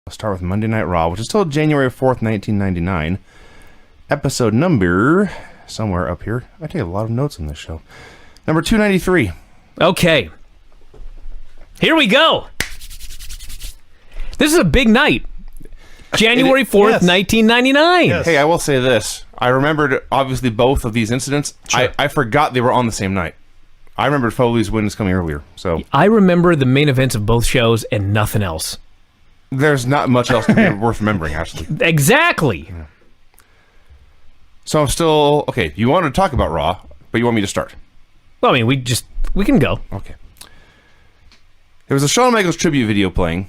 Let's start with Monday Night Raw, which is still January 4th, 1999. Episode number, somewhere up here. I take a lot of notes on this show. Number 293. Okay. Here we go. This is a big night. January 4th, 1999. Yes. Hey, I will say this. I remembered, obviously, both of these incidents. Sure. I forgot they were on the same night. I remembered Foley's win is coming earlier. So I remember the main events of both shows and nothing else. There's not much else to be worth remembering, actually. Exactly. Yeah. So I'm still... Okay, you wanted to talk about Raw, but you want me to start? Well, I mean, we can go. Okay. There was a Shawn Michaels tribute video playing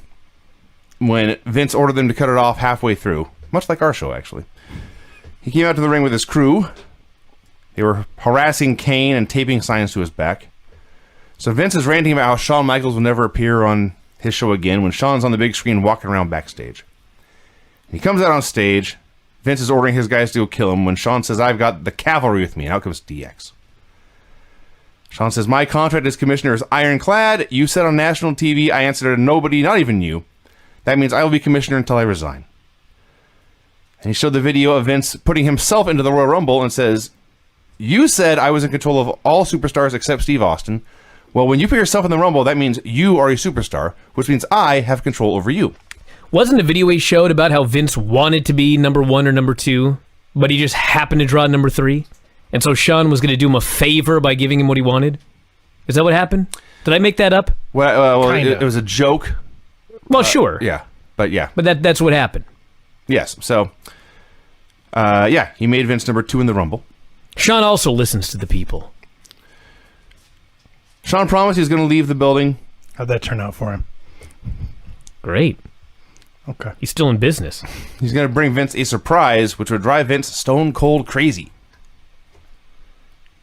when Vince ordered them to cut it off halfway through, much like our show, actually. He came out to the ring with his crew. They were harassing Kane and taping signs to his back. So Vince is ranting about how Shawn Michaels will never appear on his show again when Shawn's on the big screen walking around backstage. He comes out on stage. Vince is ordering his guys to go kill him when Shawn says, "I've got the cavalry with me," and out comes DX. Shawn says, "My contract as commissioner is ironclad. You said on national TV I answered to nobody, not even you. That means I will be commissioner until I resign." And he showed the video of Vince putting himself into the Royal Rumble and says, "You said I was in control of all superstars except Steve Austin. Well, when you put yourself in the Rumble, that means you are a superstar, which means I have control over you." Wasn't a video he showed about how Vince wanted to be number 1 or number 2, but he just happened to draw number 3? And so Shawn was going to do him a favor by giving him what he wanted? Is that what happened? Did I make that up? Well, it was a joke. Well, sure. Yeah, but yeah. But that's what happened. Yes, so, yeah, he made Vince number 2 in the Rumble. Shawn also listens to the people. Shawn promised he was going to leave the building. How'd that turn out for him? Great. Okay. He's still in business. He's going to bring Vince a surprise, which would drive Vince stone cold crazy.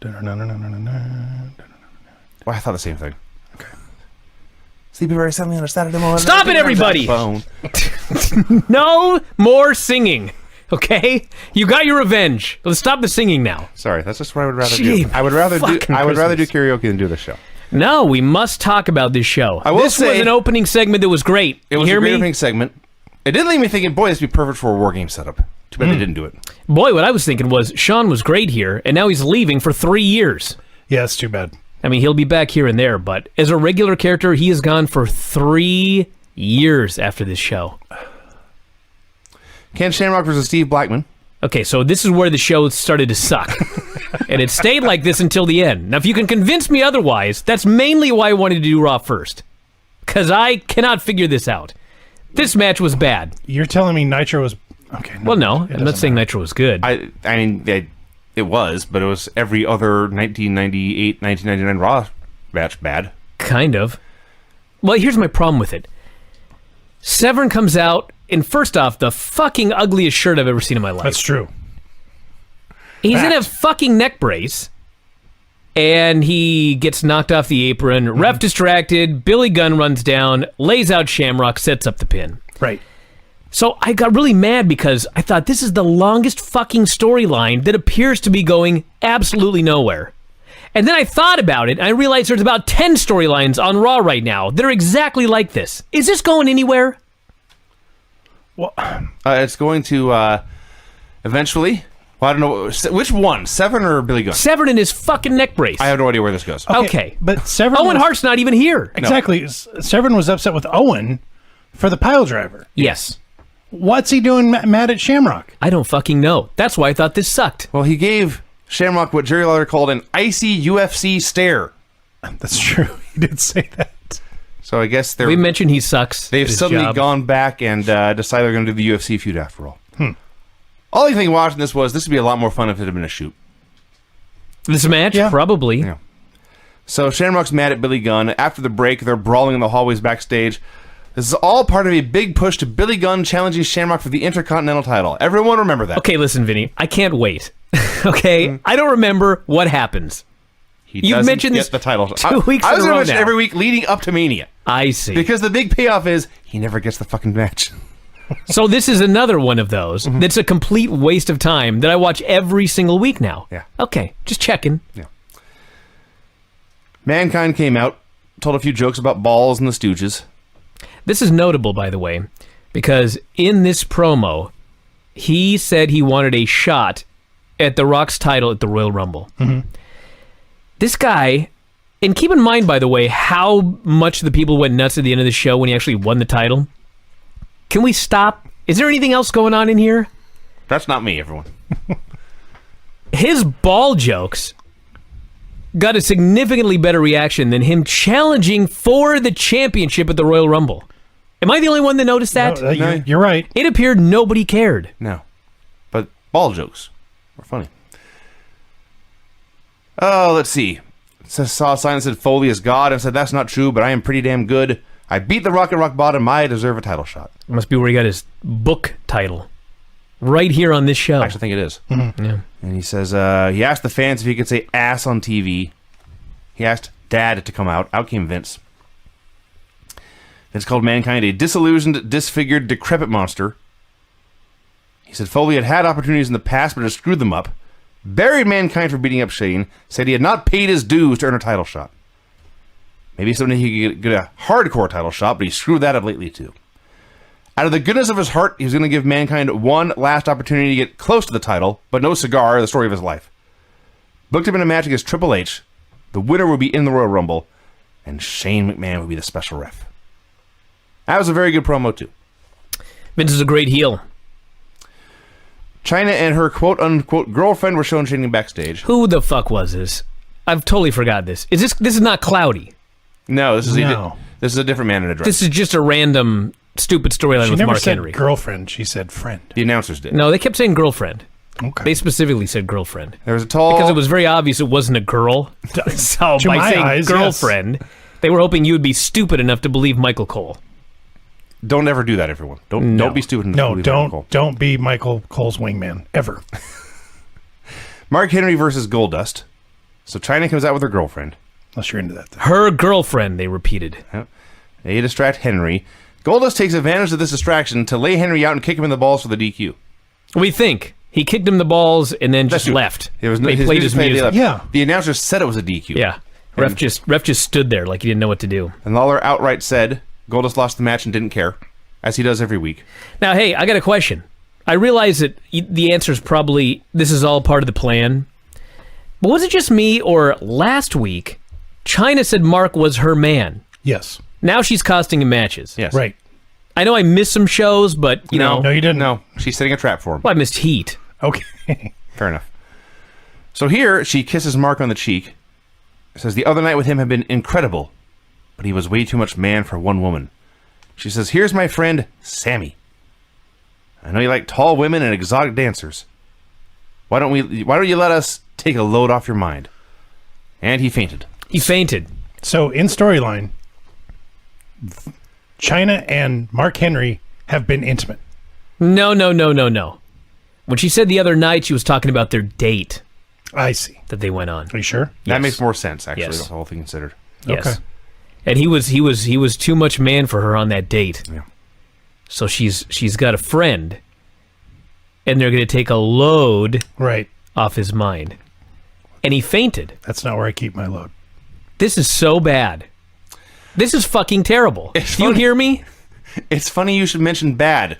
Well, I thought the same thing. Okay. Sleeping very suddenly on a Saturday morning. Stop it, everybody! No more singing. Okay? You got your revenge. Let's stop the singing now. Sorry, that's just what I would rather do. I would rather do karaoke than do the show. No, we must talk about this show. This was an opening segment that was great. It was a great opening segment. It did leave me thinking, boy, this would be perfect for a War Game setup. Too bad they didn't do it. Boy, what I was thinking was, Shawn was great here, and now he's leaving for 3 years. Yeah, that's too bad. I mean, he'll be back here and there, but as a regular character, he is gone for 3 years after this show. Ken Shamrock versus Steve Blackman. Okay, so this is where the show started to suck. And it stayed like this until the end. Now, if you can convince me otherwise, that's mainly why I wanted to do Raw first. Because I cannot figure this out. This match was bad. You're telling me Nitro was... Okay. Well, no, I'm not saying Nitro was good. I mean, it was, but it was every other 1998, 1999 Raw match bad. Kind of. Well, here's my problem with it. Severn comes out, and first off, the fucking ugliest shirt I've ever seen in my life. That's true. He's in a fucking neck brace, and he gets knocked off the apron. Ref distracted. Billy Gunn runs down, lays out Shamrock, sets up the pin. Right. So I got really mad because I thought this is the longest fucking storyline that appears to be going absolutely nowhere. And then I thought about it, and I realized there's about 10 storylines on Raw right now that are exactly like this. Is this going anywhere? Well, it's going to eventually. Well, I don't know which one, Severn or Billy Gunn. Severn in his fucking neck brace. I have no idea where this goes. Okay. But Severn Owen Hart's not even here. Exactly. No. Severn was upset with Owen for the pile driver. Yes. What's he doing mad at Shamrock? I don't fucking know. That's why I thought this sucked. Well, he gave Shamrock what Jerry Lawler called an icy UFC stare. That's true. He did say that. So I guess we mentioned he sucks. They've suddenly gone back and decided they're going to do the UFC feud after all. All I think watching this was this would be a lot more fun if it had been a shoot. This match? Yeah. Probably. Yeah. So Shamrock's mad at Billy Gunn. After the break, they're brawling in the hallways backstage. This is all part of a big push to Billy Gunn challenging Shamrock for the Intercontinental title. Everyone remember that. Okay, listen, Vinny. I can't wait. Okay? I don't remember what happens. You've mentioned this the title. 2 weeks I was in a going row to mention now. every week leading up to Mania. I see. Because the big payoff is he never gets the fucking match. So this is another one of those that's a complete waste of time that I watch every single week now. Yeah. Okay, just checking. Yeah. Mankind came out, told a few jokes about balls and the Stooges. This is notable, by the way. Because in this promo, he said he wanted a shot at The Rock's title at the Royal Rumble. Mm-hmm. This guy, and keep in mind, by the way, how much the people went nuts at the end of the show when he actually won the title. Can we stop? Is there anything else going on in here? That's not me, everyone. His ball jokes got a significantly better reaction than him challenging for the championship at the Royal Rumble. Am I the only one that noticed that? No, you're right. It appeared nobody cared. No. But ball jokes were funny. Oh, let's see. It saw a sign that said Foley is God and said that's not true, but I am pretty damn good. I beat the Rock at rock bottom. I deserve a title shot. Must be where he got his book title. Right here on this show. I actually think it is. Mm-hmm. Yeah. And he says, he asked the fans if he could say ass on TV. He asked Dad to come out. Out came Vince. Vince called Mankind a disillusioned, disfigured, decrepit monster. He said Foley had opportunities in the past, but had screwed them up. Buried Mankind for beating up Shane. Said he had not paid his dues to earn a title shot. Maybe someday he could get a hardcore title shot, but he screwed that up lately too. Out of the goodness of his heart, he was going to give Mankind one last opportunity to get close to the title, but no cigar, the story of his life. Booked him in a match against Triple H. The winner would be in the Royal Rumble, and Shane McMahon would be the special ref. That was a very good promo, too. Vince is a great heel. Chyna and her quote-unquote girlfriend were shown changing backstage. Who the fuck was this? I've totally forgot this. This is not Cloudy. No, this is No. this is a different man in a dress. This is just a random stupid storyline She with never Mark said Henry. girlfriend. She said friend. The announcers did. No, they kept saying girlfriend. Okay. They specifically said girlfriend. There was a tall... Because it was very obvious it wasn't a girl. So To by my saying eyes, girlfriend, they were hoping you would be stupid enough to believe Michael Cole. Don't ever do that, everyone. Don't be stupid. enough to No, believe Michael Cole. don't be Michael Cole's wingman ever. Mark Henry versus Goldust. So Chyna comes out with her girlfriend. Unless you're into that. Then. Her girlfriend, they repeated. They distract Henry. Goldust takes advantage of this distraction to lay Henry out and kick him in the balls for the DQ. We think. He kicked him the balls and then just That's true. left. It was They played his music. Yeah. The announcer said it was a DQ. Yeah. Ref just stood there like he didn't know what to do. And Lawler outright said Goldust lost the match and didn't care, as he does every week. Now, hey, I got a question. I realize that the answer is probably this is all part of the plan. But was it just me or last week, Chyna said Mark was her man? Yes. Now she's costing him matches. Yes. Right. I know I missed some shows, but, you know. No, you didn't. No, she's setting a trap for him. Well, I missed Heat. Okay. Fair enough. So here, she kisses Mark on the cheek. Says the other night with him had been incredible, but he was way too much man for one woman. She says, here's my friend, Sammy. I know you like tall women and exotic dancers. Why don't you let us take a load off your mind? And he fainted. He fainted. So in storyline, Chyna and Mark Henry have been intimate. No. When she said the other night, she was talking about their date I see. that they went on. Are you sure? That makes more sense, actually, Yes. the whole thing considered. Yes. Okay. And he was too much man for her on that date. Yeah. So she's got a friend, and they're going to take a load Right. off his mind. And he fainted. That's not where I keep my load. This is so bad. This is fucking terrible. It's Do you funny. hear me? It's funny you should mention bad.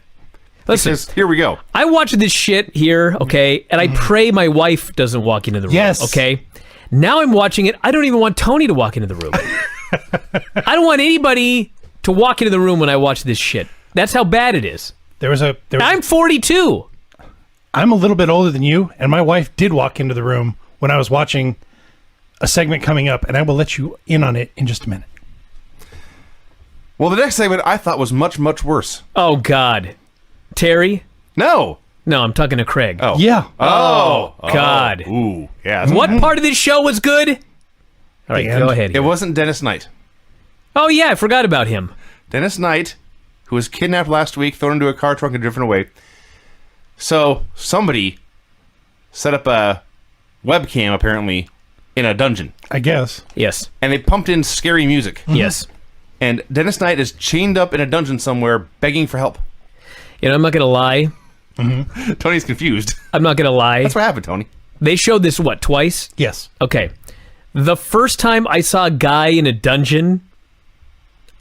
Listen, Because here we go. I watch this shit here, okay, and I pray my wife doesn't walk into the room, Yes. okay? Now I'm watching it. I don't even want Tony to walk into the room. I don't want anybody to walk into the room when I watch this shit. That's how bad it is. I'm 42. I'm a little bit older than you, and my wife did walk into the room when I was watching a segment coming up, and I will let you in on it in just a minute. Well, the next segment I thought was much, much worse. Oh, God. Terry? No. No, I'm talking to Craig. Oh. Yeah. Oh, God. Ooh. Yeah. What part of this show was good? All right, The end. go ahead. It here. wasn't Dennis Knight. Oh, yeah, I forgot about him. Dennis Knight, who was kidnapped last week, thrown into a car trunk and driven away. So somebody set up a webcam, apparently, in a dungeon. I guess. Yes. And they pumped in scary music. Yes. And Dennis Knight is chained up in a dungeon somewhere begging for help. You know, I'm not going to lie. Tony's confused. I'm not going to lie. That's what happened, Tony. They showed this, what, twice? Yes. Okay. The first time I saw a guy in a dungeon,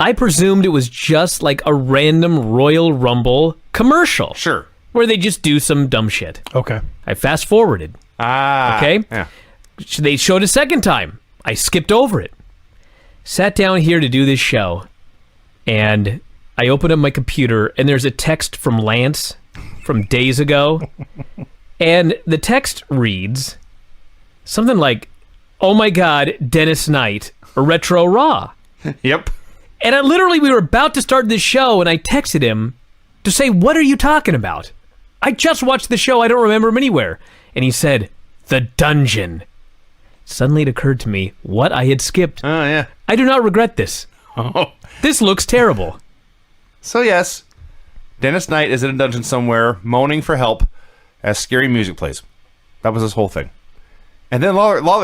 I presumed it was just like a random Royal Rumble commercial. Sure. Where they just do some dumb shit. Okay. I fast forwarded. Okay? Yeah. They showed a second time. I skipped over it. Sat down here to do this show, and I opened up my computer, and there's a text from Lance from days ago, and the text reads something like, "Oh my God, Dennis Knight, Retro Raw." Yep. And we were about to start this show, and I texted him to say, "What are you talking about? I just watched the show. I don't remember him anywhere." And he said, "The Dungeon." Suddenly it occurred to me what I had skipped. Oh, yeah. I do not regret this. Oh. This looks terrible. So, yes, Dennis Knight is in a dungeon somewhere, moaning for help as scary music plays. That was his whole thing. And then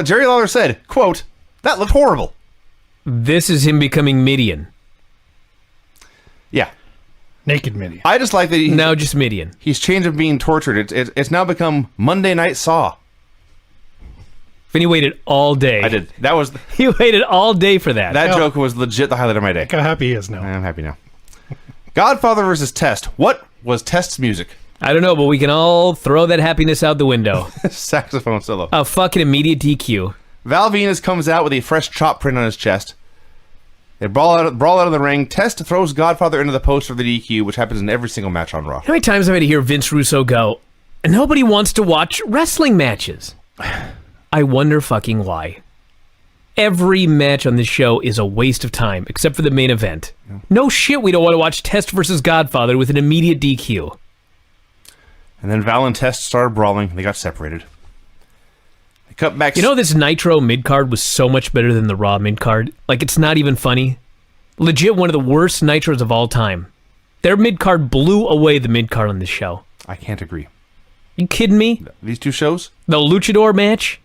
Jerry Lawler said, quote, "That looked horrible." This is him becoming Midian. Yeah. Naked Midian. I just like that Now just Midian. he's changed of being tortured. It's now become Monday Night Saw. Vinny waited all day. I did. That was... He waited all day for that. That joke was legit the highlight of my day. Look how happy he is now. I'm happy now. Godfather versus Test. What was Test's music? I don't know, but we can all throw that happiness out the window. Saxophone solo. A fucking immediate DQ. Val Venus comes out with a fresh chop print on his chest. They brawl out of the ring. Test throws Godfather into the post for the DQ, which happens in every single match on Raw. How many times have I had to hear Vince Russo go, "Nobody wants to watch wrestling matches"? I wonder fucking why. Every match on this show is a waste of time, except for the main event. No shit, we don't want to watch Test versus Godfather with an immediate DQ. And then Val and Test started brawling. They got separated. They cut back... You know, this Nitro mid-card was so much better than the Raw mid-card. Like, it's not even funny. Legit one of the worst Nitros of all time. Their mid-card blew away the mid-card on this show. I can't agree. You kidding me? These two shows? The Luchador match?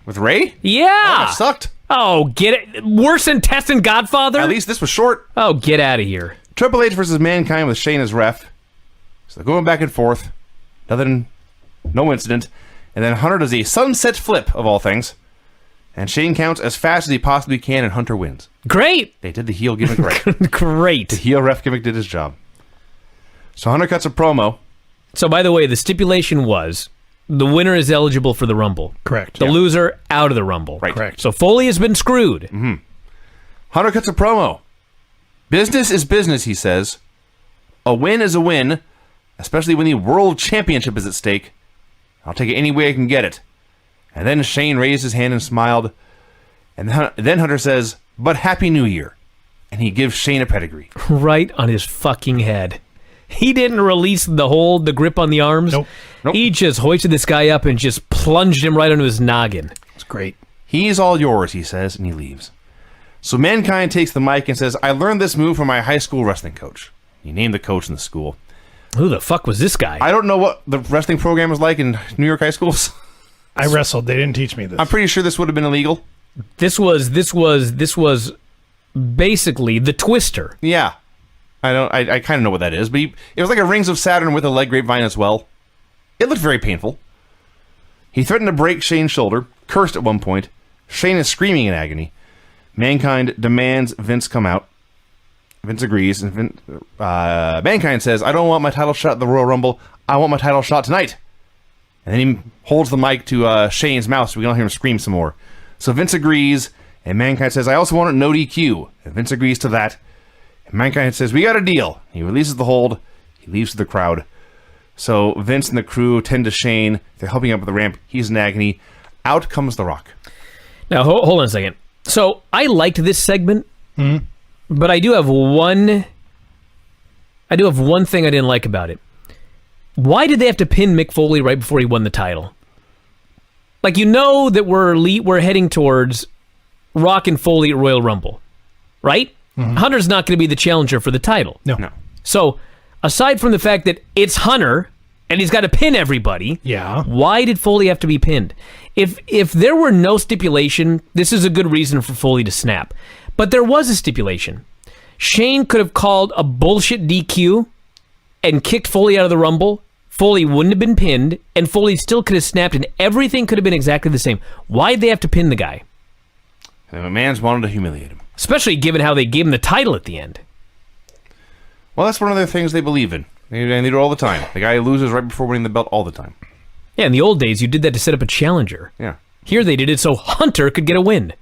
With Ray? Yeah! Oh, it sucked. Oh, get it. Worse than Test and Godfather? At least this was short. Oh, get out of here. Triple H versus Mankind with Shane as ref. So they're going back and forth. No incident. And then Hunter does a sunset flip, of all things. And Shane counts as fast as he possibly can, and Hunter wins. Great. They did the heel gimmick right. Great. The heel ref gimmick did his job. So Hunter cuts a promo. So, by the way, the stipulation was the winner is eligible for the Rumble. Correct. The loser, out of the Rumble. Right. Correct. So Foley has been screwed. Mm-hmm. Hunter cuts a promo. Business is business, he says. A win is a win, especially when the World Championship is at stake. I'll take it any way I can get it. And then Shane raised his hand and smiled. And then Hunter says, "But Happy New Year." And he gives Shane a pedigree. Right on his fucking head. He didn't release the grip on the arms. Nope. He just hoisted this guy up and just plunged him right onto his noggin. It's great. He's all yours, he says, and he leaves. So Mankind takes the mic and says, "I learned this move from my high school wrestling coach." He named the coach in the school. Who the fuck was this guy? I don't know what the wrestling program was like in New York high schools. I wrestled. They didn't teach me this. I'm pretty sure this would have been illegal. This was basically the Twister. Yeah. I kind of know what that is, but it was like a Rings of Saturn with a leg grapevine as well. It looked very painful. He threatened to break Shane's shoulder, cursed at one point. Shane is screaming in agony. Mankind demands Vince come out. Vince agrees, and Mankind says, "I don't want my title shot at the Royal Rumble. I want my title shot tonight." And then he holds the mic to Shane's mouth so we can all hear him scream some more. So Vince agrees, and Mankind says, "I also want it no DQ." And Vince agrees to that. And Mankind says, "We got a deal." He releases the hold. He leaves to the crowd. So Vince and the crew tend to Shane. They're helping up with the ramp. He's in agony. Out comes The Rock. Now, hold on a second. So, I liked this segment, but I do have one thing I didn't like about it. Why did they have to pin Mick Foley right before he won the title? Like, you know that we're heading towards Rock and Foley at Royal Rumble, right? Hunter's not going to be the challenger for the title. No. So, aside from the fact that it's Hunter and he's got to pin everybody, Yeah. why did Foley have to be pinned? If there were no stipulation, this is a good reason for Foley to snap. But there was a stipulation. Shane could have called a bullshit DQ and kicked Foley out of the Rumble. Foley wouldn't have been pinned, and Foley still could have snapped, and everything could have been exactly the same. Why'd they have to pin the guy? And McMahon's wanted to humiliate him. Especially given how they gave him the title at the end. Well, that's one of the things they believe in. And they do it all the time. The guy who loses right before winning the belt all the time. Yeah, in the old days, you did that to set up a challenger. Yeah. Here they did it so Hunter could get a win.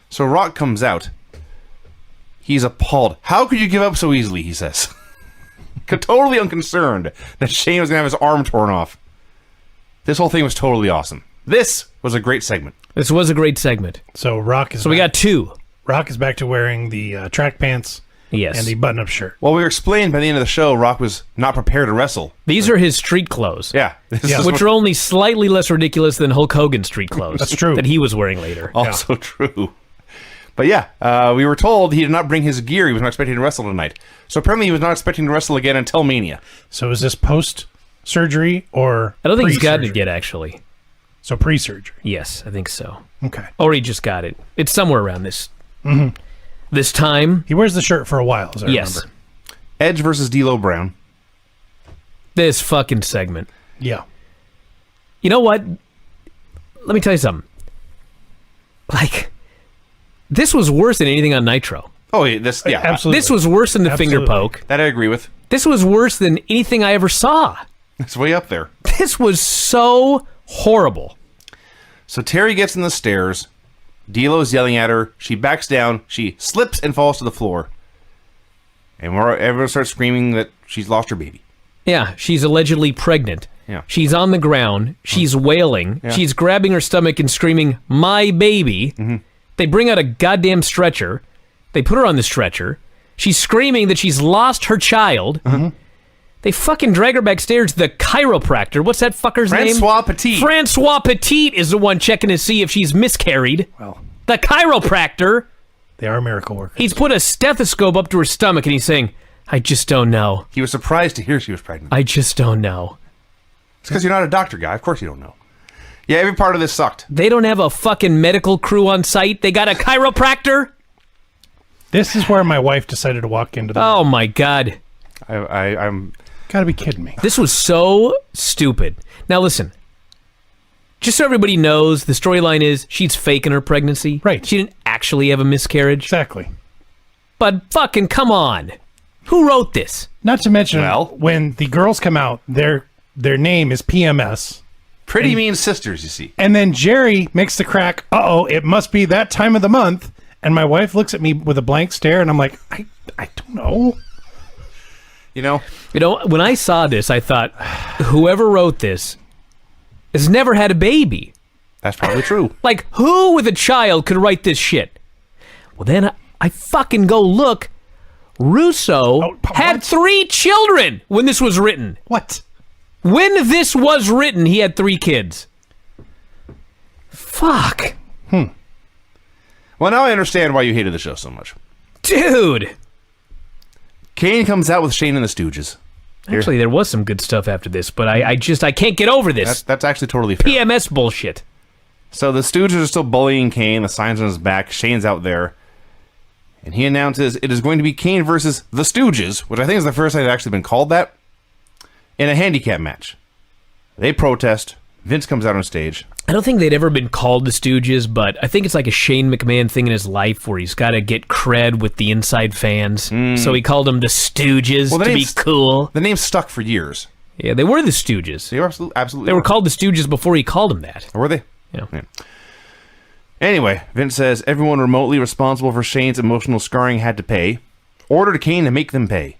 So Rock comes out. He's appalled. How could you give up so easily, he says. Totally unconcerned that Shane was going to have his arm torn off. This whole thing was totally awesome. This was a great segment. This was a great segment. So Rock is So we got two. Rock is back to wearing the track pants Yes. and the button-up shirt. Well, we were explained by the end of the show, Rock was not prepared to wrestle. These are his street clothes. Yeah. Which are only slightly less ridiculous than Hulk Hogan's street clothes. That's true. That he was wearing later. Also true. But yeah, we were told he did not bring his gear. He was not expecting to wrestle tonight. So apparently he was not expecting to wrestle again until Mania. So is this post-surgery or I don't think he's gotten pre-surgery? it yet, actually. So pre-surgery. Yes, I think so. Okay. Or he just got it. It's somewhere around this this time. He wears the shirt for a while, as I Yes. remember. Edge versus D'Lo Brown. This fucking segment. Yeah. You know what? Let me tell you something. Like, this was worse than anything on Nitro. Oh, yeah. Absolutely. This was worse than the Absolutely. finger poke. That I agree with. This was worse than anything I ever saw. It's way up there. This was so horrible. So Terry gets in the stairs. D'Lo's yelling at her. She backs down. She slips and falls to the floor. And everyone starts screaming that she's lost her baby. Yeah, she's allegedly pregnant. Yeah. She's on the ground. She's wailing. Yeah. She's grabbing her stomach and screaming, "My baby." They bring out a goddamn stretcher. They put her on the stretcher. She's screaming that she's lost her child. They fucking drag her backstairs to the chiropractor. What's that fucker's name? Francois Petit. Francois Petit is the one checking to see if she's miscarried. Well, The chiropractor. they are miracle workers. He's put a stethoscope up to her stomach and he's saying, "I just don't know. He was surprised to hear she was pregnant. I just don't know." It's because you're not a doctor guy. Of course you don't know. Yeah, every part of this sucked. They don't have a fucking medical crew on site. They got a chiropractor. This is where my wife decided to walk into the Oh my God. I'm Gotta be kidding me. This was so stupid. Now listen, just so everybody knows, the storyline is she's faking her pregnancy. Right. She didn't actually have a miscarriage. Exactly. But fucking come on. Who wrote this? Not to mention, Well- when the girls come out, their name is PMS. pretty mean sisters, you see. And then Jerry makes the crack, uh-oh, it must be that time of the month. And my wife looks at me with a blank stare, and I'm like, I don't know. You know? When I saw this, I thought, whoever wrote this has never had a baby. That's probably true. Like, who with a child could write this shit? Well, then I fucking go look. Russo had what? 3 children when this was written. What? When this was written, he had 3 kids. Fuck. Well, now I understand why you hated the show so much. Dude. Kane comes out with Shane and the Stooges. Actually, there was some good stuff after this, but I can't get over this. That's actually totally fair. PMS bullshit. So the Stooges are still bullying Kane. The sign's on his back. Shane's out there. And he announces it is going to be Kane versus the Stooges, which I think is the first time it's actually been called that, in a handicap match. They protest. Vince comes out on stage. I don't think they'd ever been called the Stooges, but I think it's like a Shane McMahon thing in his life where he's got to get cred with the inside fans. So he called them the Stooges Well, the to be name's- cool. The name stuck for years. Yeah, they were the Stooges. They were absolutely They were called the Stooges before he called them that. Or were they? Yeah. Anyway, Vince says everyone remotely responsible for Shane's emotional scarring had to pay. Ordered Kane to make them pay.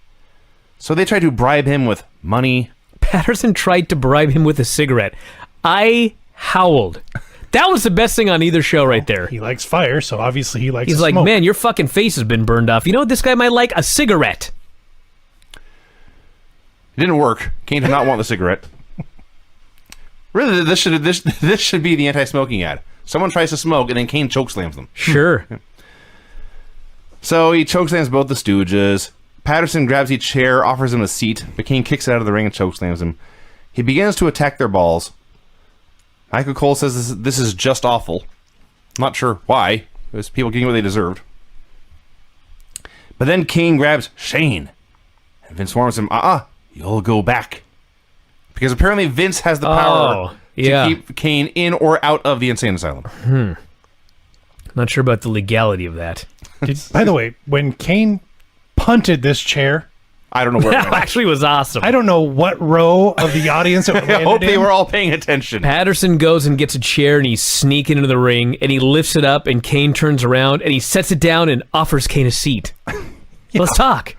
So they tried to bribe him with money. Patterson tried to bribe him with a cigarette. I howled. That was the best thing on either show right there. He likes fire, so obviously he likes He's to like, smoke. man, your fucking face has been burned off. You know what this guy might like? A cigarette. It didn't work. Kane did not want the cigarette. Really, this should be the anti-smoking ad. Someone tries to smoke, and then Kane chokeslams them. Sure. So he chokeslams both the Stooges. Patterson grabs each chair, offers him a seat, but Kane kicks it out of the ring and chokeslams him. He begins to attack their balls. Michael Cole says this is just awful. Not sure why. It was people getting what they deserved. But then Kane grabs Shane. And Vince warns him, you'll go back. Because apparently Vince has the power yeah. to keep Kane in or out of the insane asylum. Not sure about the legality of that. By the way, when Kane punted this chair, I don't know where it That went. actually was awesome. I don't know what row of the audience it I landed hope they in. were all paying attention. Patterson goes and gets a chair and he's sneaking into the ring and he lifts it up and Kane turns around and he sets it down and offers Kane a seat. Let's talk.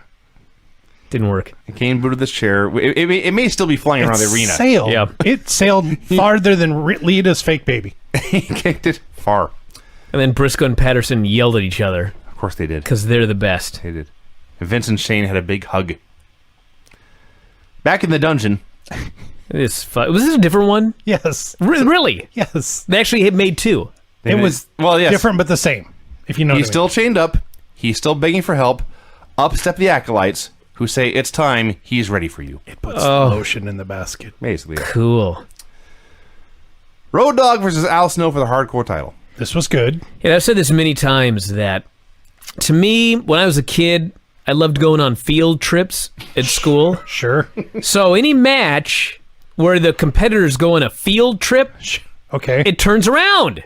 Didn't work. Kane booted this chair. It may still be flying around the arena. Sailed. Yeah. It sailed farther than Lita's fake baby. He kicked it far. And then Briscoe and Patterson yelled at each other Of course they did. because they're the best. They did. And Vince and Shane had a big hug. Back in the dungeon. Was this a different one? Yes. Really? Yes. They actually had made two. It was yes. different but the same, if you know He's what I still chained up. He's still begging for help. Up step the acolytes, who say, it's time. He's ready for you. mean. It puts the lotion in the basket. Basically. Cool. Road Dogg versus Al Snow for the hardcore title. This was good. Yeah, I've said this many times that to me, when I was a kid, I loved going on field trips at school. Sure. So any match where the competitors go on a field trip, Okay. it turns around.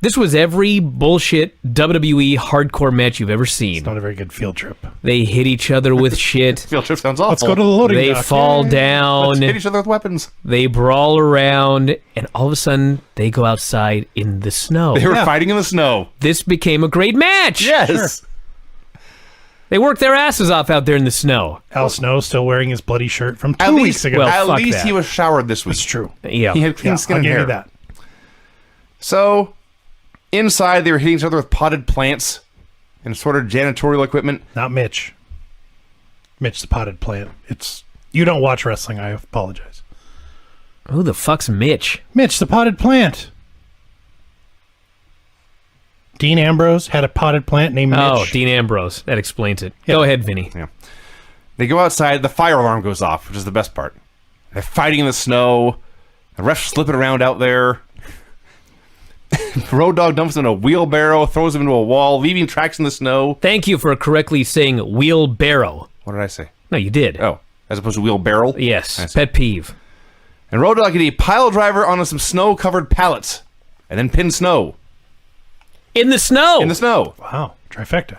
This was every bullshit WWE hardcore match you've ever seen. Not a very good field trip. They hit each other with shit. Field trip sounds awful. Let's go to the loading They dock. fall Let's down. hit each other with weapons. They brawl around. And all of a sudden, they go outside in the snow. They were Yeah. fighting in the snow. This became a great match. Yes. They worked their asses off out there in the snow. Al Snow still wearing his bloody shirt from 2 At weeks least, ago. Well, at fuck least that. he was showered this week. That's true. Yeah. He had clean Yeah, skin I'll and give hair. you that. So, inside, they were hitting each other with potted plants and sort of janitorial equipment. Not Mitch. Mitch the potted plant. You don't watch wrestling. I apologize. Who the fuck's Mitch? Mitch the potted plant. Dean Ambrose had a potted plant named Mitch. Oh, Dean Ambrose. That explains it. Yeah. Go ahead, Vinny. Yeah. They go outside. The fire alarm goes off, which is the best part. They're fighting in the snow. The ref's slipping around out there. Road Dogg dumps him in a wheelbarrow, throws him into a wall, leaving tracks in the snow. Thank you for correctly saying wheelbarrow. What did I say? No, you did. Oh, as opposed to wheelbarrow? I Yes. see. Pet peeve. And Road Dogg get a pile driver onto some snow-covered pallets, and then pin Snow In the snow. in the snow. Wow. Trifecta.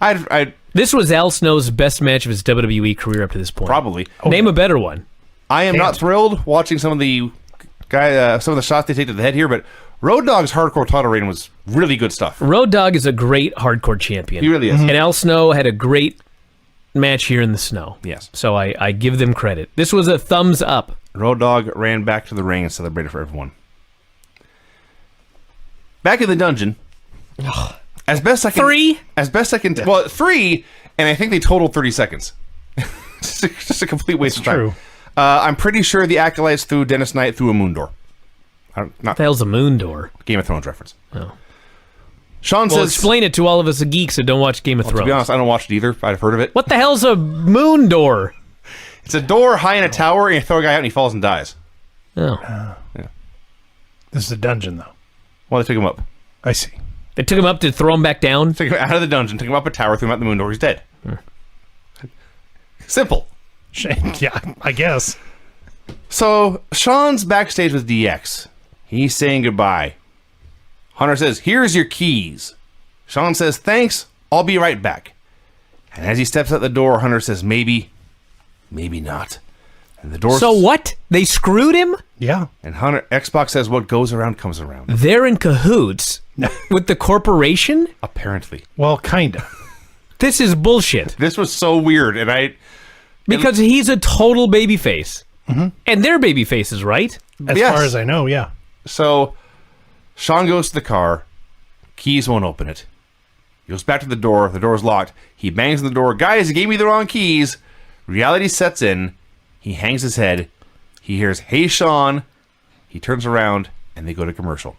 I'd This was Al Snow's best match of his WWE career up to this point. probably. Name a better one. I am not thrilled watching some of the shots they take to the head here, but Road Dogg's hardcore title reign was really good stuff. Road Dogg is a great hardcore champion. He really is. And Al Snow had a great match here in the snow. Yes. So I give them credit. This was a thumbs up. Road Dogg ran back to the ring and celebrated for everyone. Back in the dungeon, as best I can. Three? As best I can. Well, 3, and I think they totaled 30 seconds. just a complete waste of time. true. I'm pretty sure the Acolytes threw Dennis Knight through a moon door. Not The hell's a moon door? Game of Thrones reference. Oh. Sean Well, says. explain it to all of us geeks that don't watch Game of To Thrones. be honest, I don't watch it either. I've heard of it. What the hell's a moon door? It's a door high in a tower, and you throw a guy out, and he falls and dies. Oh. This is a dungeon, though. Well, they took him up. I see. They took him up to throw him back down? Took him out of the dungeon, took him up a tower, threw him out the moon door. He's dead. Simple. Yeah, I guess. So Sean's backstage with DX. He's saying goodbye. Hunter says, "Here's your keys." Sean says, "Thanks. I'll be right back." And as he steps out the door, Hunter says, "Maybe, maybe not." And the door. So what? They screwed him? Yeah. And Hunter Xbox says, "What goes around comes around." They're in cahoots with the corporation? Apparently, Well, kinda. This is bullshit. this was so weird, and Because he's a total babyface. And they're babyfaces, right? As Yes. far as I know, yeah. So Sean goes to the car. Keys won't open it. He goes back to the door. The door's locked. He bangs on the door. "Guys, you gave me the wrong keys." Reality sets in. He hangs his head. He hears, "Hey, Sean." He turns around, and they go to commercial.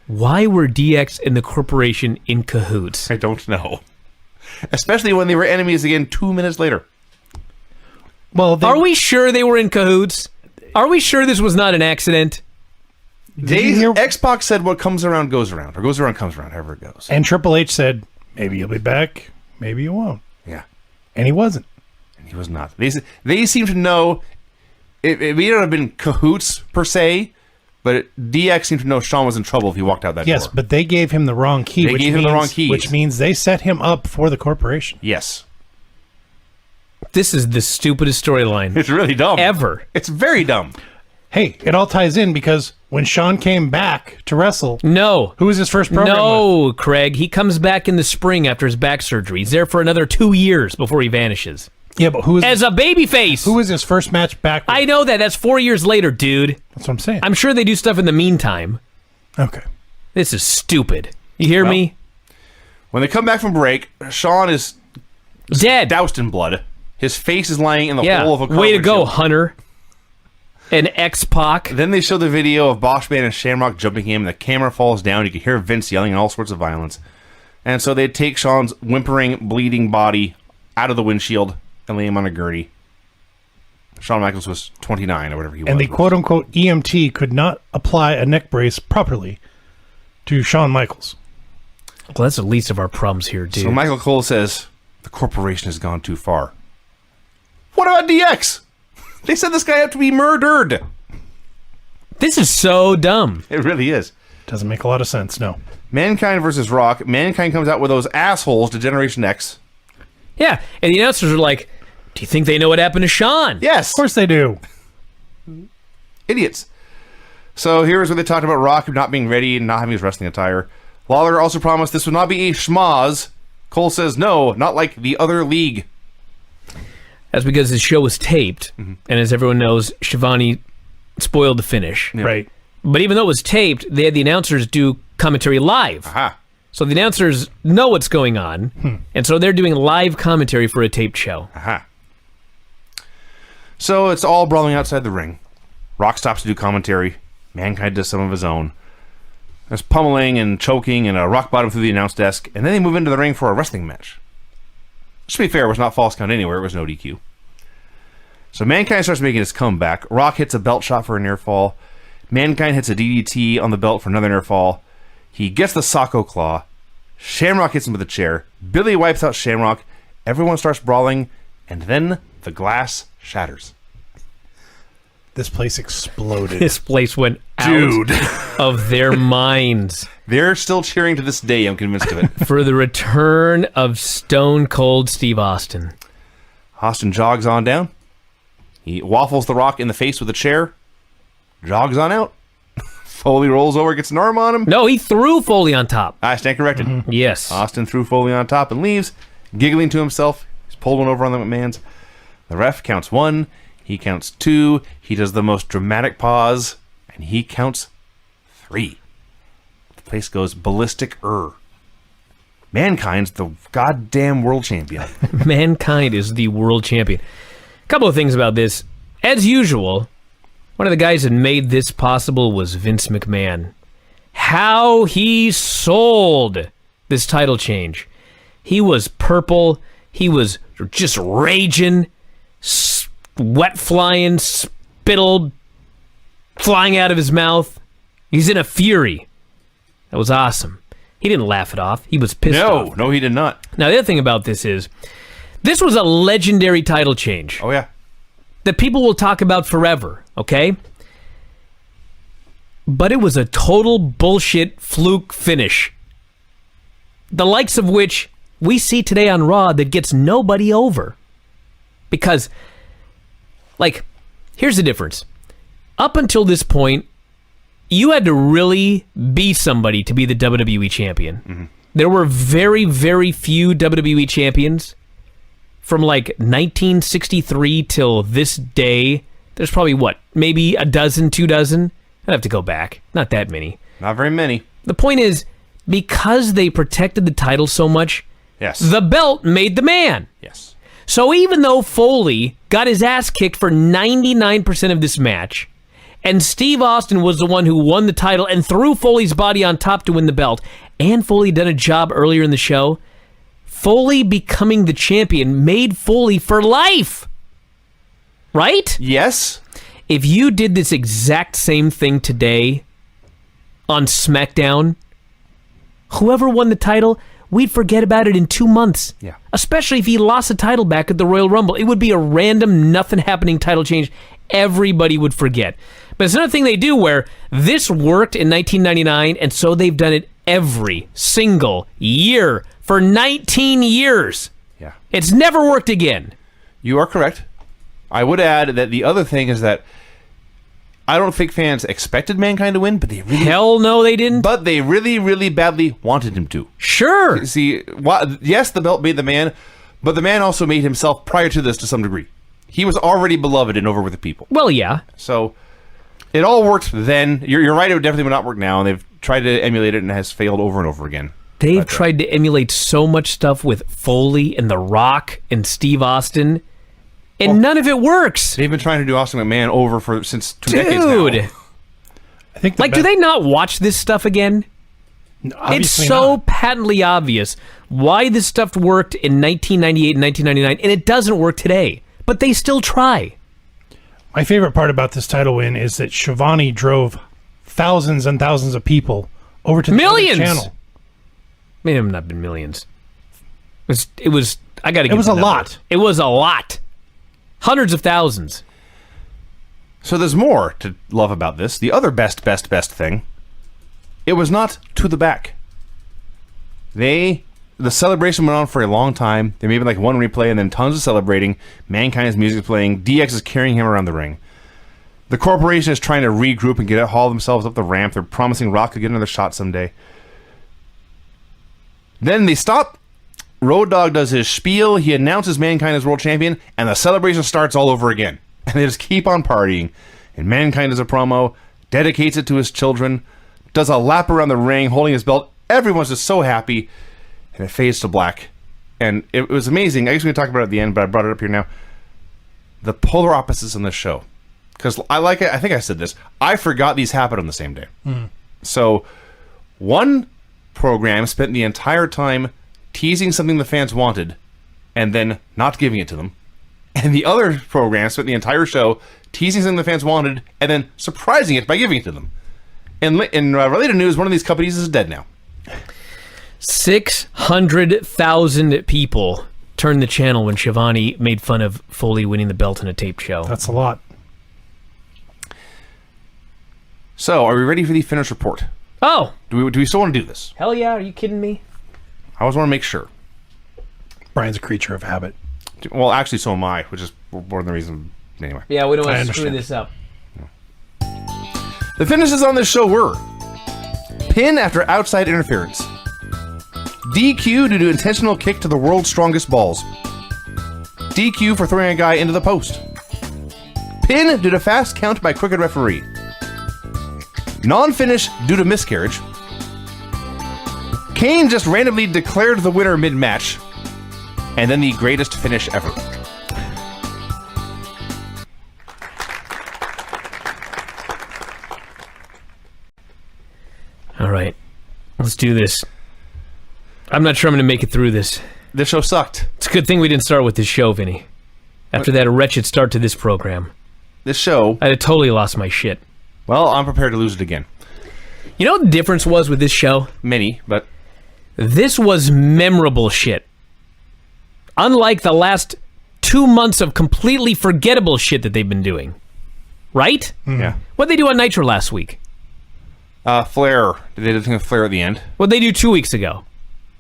Why were DX and the corporation in cahoots? I don't know. Especially when they were enemies again 2 minutes later. Well, Are we sure they were in cahoots? Are we sure this was not an accident? Xbox said what comes around goes around. Or goes around comes around, however it goes. And Triple H said, maybe you'll be back, maybe you won't. Yeah. And he wasn't. And he was not. They seem to know it may not have been cahoots per se, But DX seemed to know Shawn was in trouble if he walked out that door. Yes, but they gave him the wrong key. They gave him the wrong keys. Which means they set him up for the corporation. Yes. This is the stupidest storyline It's really dumb. ever. It's very dumb. Hey, it all ties in because when Shawn came back to wrestle, No. who was his first program with? No, Craig. He comes back in the spring after his back surgery. He's there for another 2 years before he vanishes. Yeah, but who was As a babyface. who was his first match back with? I know that. That's 4 years later, dude. That's what I'm saying. I'm sure they do stuff in the meantime. Okay. This is stupid. You hear me? When they come back from break, Shawn is Dead. doused in blood. His face is lying in the Yeah. hole of a Way to carpet go, shield. Hunter. And X-Pac. Then they show the video of Boschman and Shamrock jumping him. The camera falls down. You can hear Vince yelling and all sorts of violence. And so they take Shawn's whimpering, bleeding body out of the windshield and lay him on a gurney. Shawn Michaels was 29 or whatever he was. And the quote-unquote EMT could not apply a neck brace properly to Shawn Michaels. Well, that's the least of our problems here, dude. So Michael Cole says, the corporation has gone too far. What about DX? They set this guy up to be murdered. This is so dumb. It really is. Doesn't make a lot of sense, no. Mankind versus Rock. Mankind comes out with those assholes to Generation X. Yeah, and the announcers are like, do you think they know what happened to Shawn? Yes. Of course they do. Idiots. So here's where they talked about Rock not being ready and not having his wrestling attire. Lawler also promised this would not be a schmoz. Cole says no, not like the other league. That's because his show was taped, and as everyone knows, Schiavone spoiled the finish. Yeah. Right. But even though it was taped, they had the announcers do commentary live. Aha. So the announcers know what's going on, and so they're doing live commentary for a taped show. Aha. So it's all brawling outside the ring. Rock stops to do commentary. Mankind does some of his own. There's pummeling and choking and a rock bottom through the announce desk, and then they move into the ring for a wrestling match. Just to be fair, it was not false count anywhere. It was no DQ. So Mankind starts making his comeback. Rock hits a belt shot for a near fall. Mankind hits a DDT on the belt for another near fall. He gets the Socko Claw. Shamrock hits him with a chair. Billy wipes out Shamrock. Everyone starts brawling, and then the glass shatters. This place exploded. This place went out Dude. of their minds They're still cheering to this day, I'm convinced of it. for the return of Stone Cold Steve Austin. Austin jogs on down. He waffles the Rock in the face with a chair. Jogs on out. Foley rolls over, gets an arm on him. No, he threw Foley on top. I stand corrected. Yes. Austin threw Foley on top and leaves, giggling to himself. He's pulled one over on the McMahons. The ref counts 1. He counts 2. He does the most dramatic pause, and he counts 3. The place goes ballistic. Mankind's the goddamn world champion. Mankind is the world champion. Couple of things about this. As usual, one of the guys that made this possible was Vince McMahon. How he sold this title change. He was purple. He was just raging, sweat flying, spittle flying out of his mouth. He's in a fury. That was awesome. He didn't laugh it off. He was pissed off. No, he did not. Now, the other thing about this is, this was a legendary title change Oh, yeah. that people will talk about forever, okay? But it was a total bullshit fluke finish. The likes of which we see today on Raw that gets nobody over. Because, like, here's the difference. Up until this point, you had to really be somebody to be the WWE champion. There were very, very few WWE champions. From like 1963 till this day, there's probably what, maybe a dozen, 2 dozen? I'd have to go back. Not that many. Not very many. The point is, because they protected the title so much, Yes. the belt made the man. Yes. So even though Foley got his ass kicked for 99% of this match, and Steve Austin was the one who won the title and threw Foley's body on top to win the belt, and Foley done a job earlier in the show, Foley becoming the champion made Foley for life. Right? Yes. If you did this exact same thing today on SmackDown, whoever won the title, we'd forget about it in 2 months. Yeah. Especially if he lost the title back at the Royal Rumble. It would be a random, nothing happening title change. Everybody would forget. But it's another thing they do where this worked in 1999, and so they've done it every single year for 19 years. Yeah. It's never worked again. You are correct. I would add that the other thing is that I don't think fans expected Mankind to win, but they really... Hell no, they didn't. But they really, really badly wanted him to. Sure. See, yes, the belt made the man, but the man also made himself prior to this to some degree. He was already beloved and over with the people. Well, yeah. So it all worked then. You're right, it definitely would not work now, and they've tried to emulate it and it has failed over and over again. They've tried to emulate so much stuff with Foley and The Rock and Steve Austin, and none of it works. They've been trying to do Austin McMahon since 2 decades now. Dude. I think Do they not watch this stuff again? It's so patently obvious why this stuff worked in 1998 and 1999, and it doesn't work today. But they still try. My favorite part about this title win is that Schiavone drove thousands and thousands of people over to the Millions! other channel. May have not been millions. It was I gotta get It was the a number. lot. It was a lot. Hundreds of thousands. So there's more to love about this. The other best thing, it was not to the back. The celebration went on for a long time. There may have been like one replay and then tons of celebrating. Mankind's music is playing. DX is carrying him around the ring. The corporation is trying to regroup and haul themselves up the ramp. They're promising Rock to get another shot someday. Then they stop. Road Dogg does his spiel. He announces Mankind as world champion, and the celebration starts all over again. And they just keep on partying. And Mankind does a promo, dedicates it to his children, does a lap around the ring, holding his belt. Everyone's just so happy. And it fades to black. And it was amazing. I guess we're going to talk about it at the end, but I brought it up here now. The polar opposites in this show. Because I think I said this. I forgot these happened on the same day. So one program spent the entire time teasing something the fans wanted and then not giving it to them. And the other program spent the entire show teasing something the fans wanted and then surprising it by giving it to them. In related news, one of these companies is dead now. 600,000 people turned the channel when Schiavone made fun of Foley winning the belt in a taped show. That's a lot. So, are we ready for the finish report? Oh! Do we still want to do this? Hell yeah, are you kidding me? I always want to make sure. Brian's a creature of habit. Well, actually, so am I, which is more than the reason. Anyway. Yeah, we don't I want to screw understand. this up. The finishes on this show were pin after outside interference, DQ due to intentional kick to the world's strongest balls, DQ for throwing a guy into the post, pin due to fast count by crooked referee, non-finish due to miscarriage, Kane just randomly declared the winner mid-match, and then the greatest finish ever. All right, let's do this. I'm not sure I'm going to make it through this. This show sucked. It's a good thing we didn't start with this show, Vinny. After that wretched start to this program, This show, I'd have totally lost my shit. well, I'm prepared to lose it again. You know what the difference was with this show? Many, but This was memorable shit. Unlike the last 2 months of completely forgettable shit that they've been doing. Right? yeah. What'd they do on Nitro last week? Flair. Did they do something with Flair at the end? What'd they do 2 weeks ago?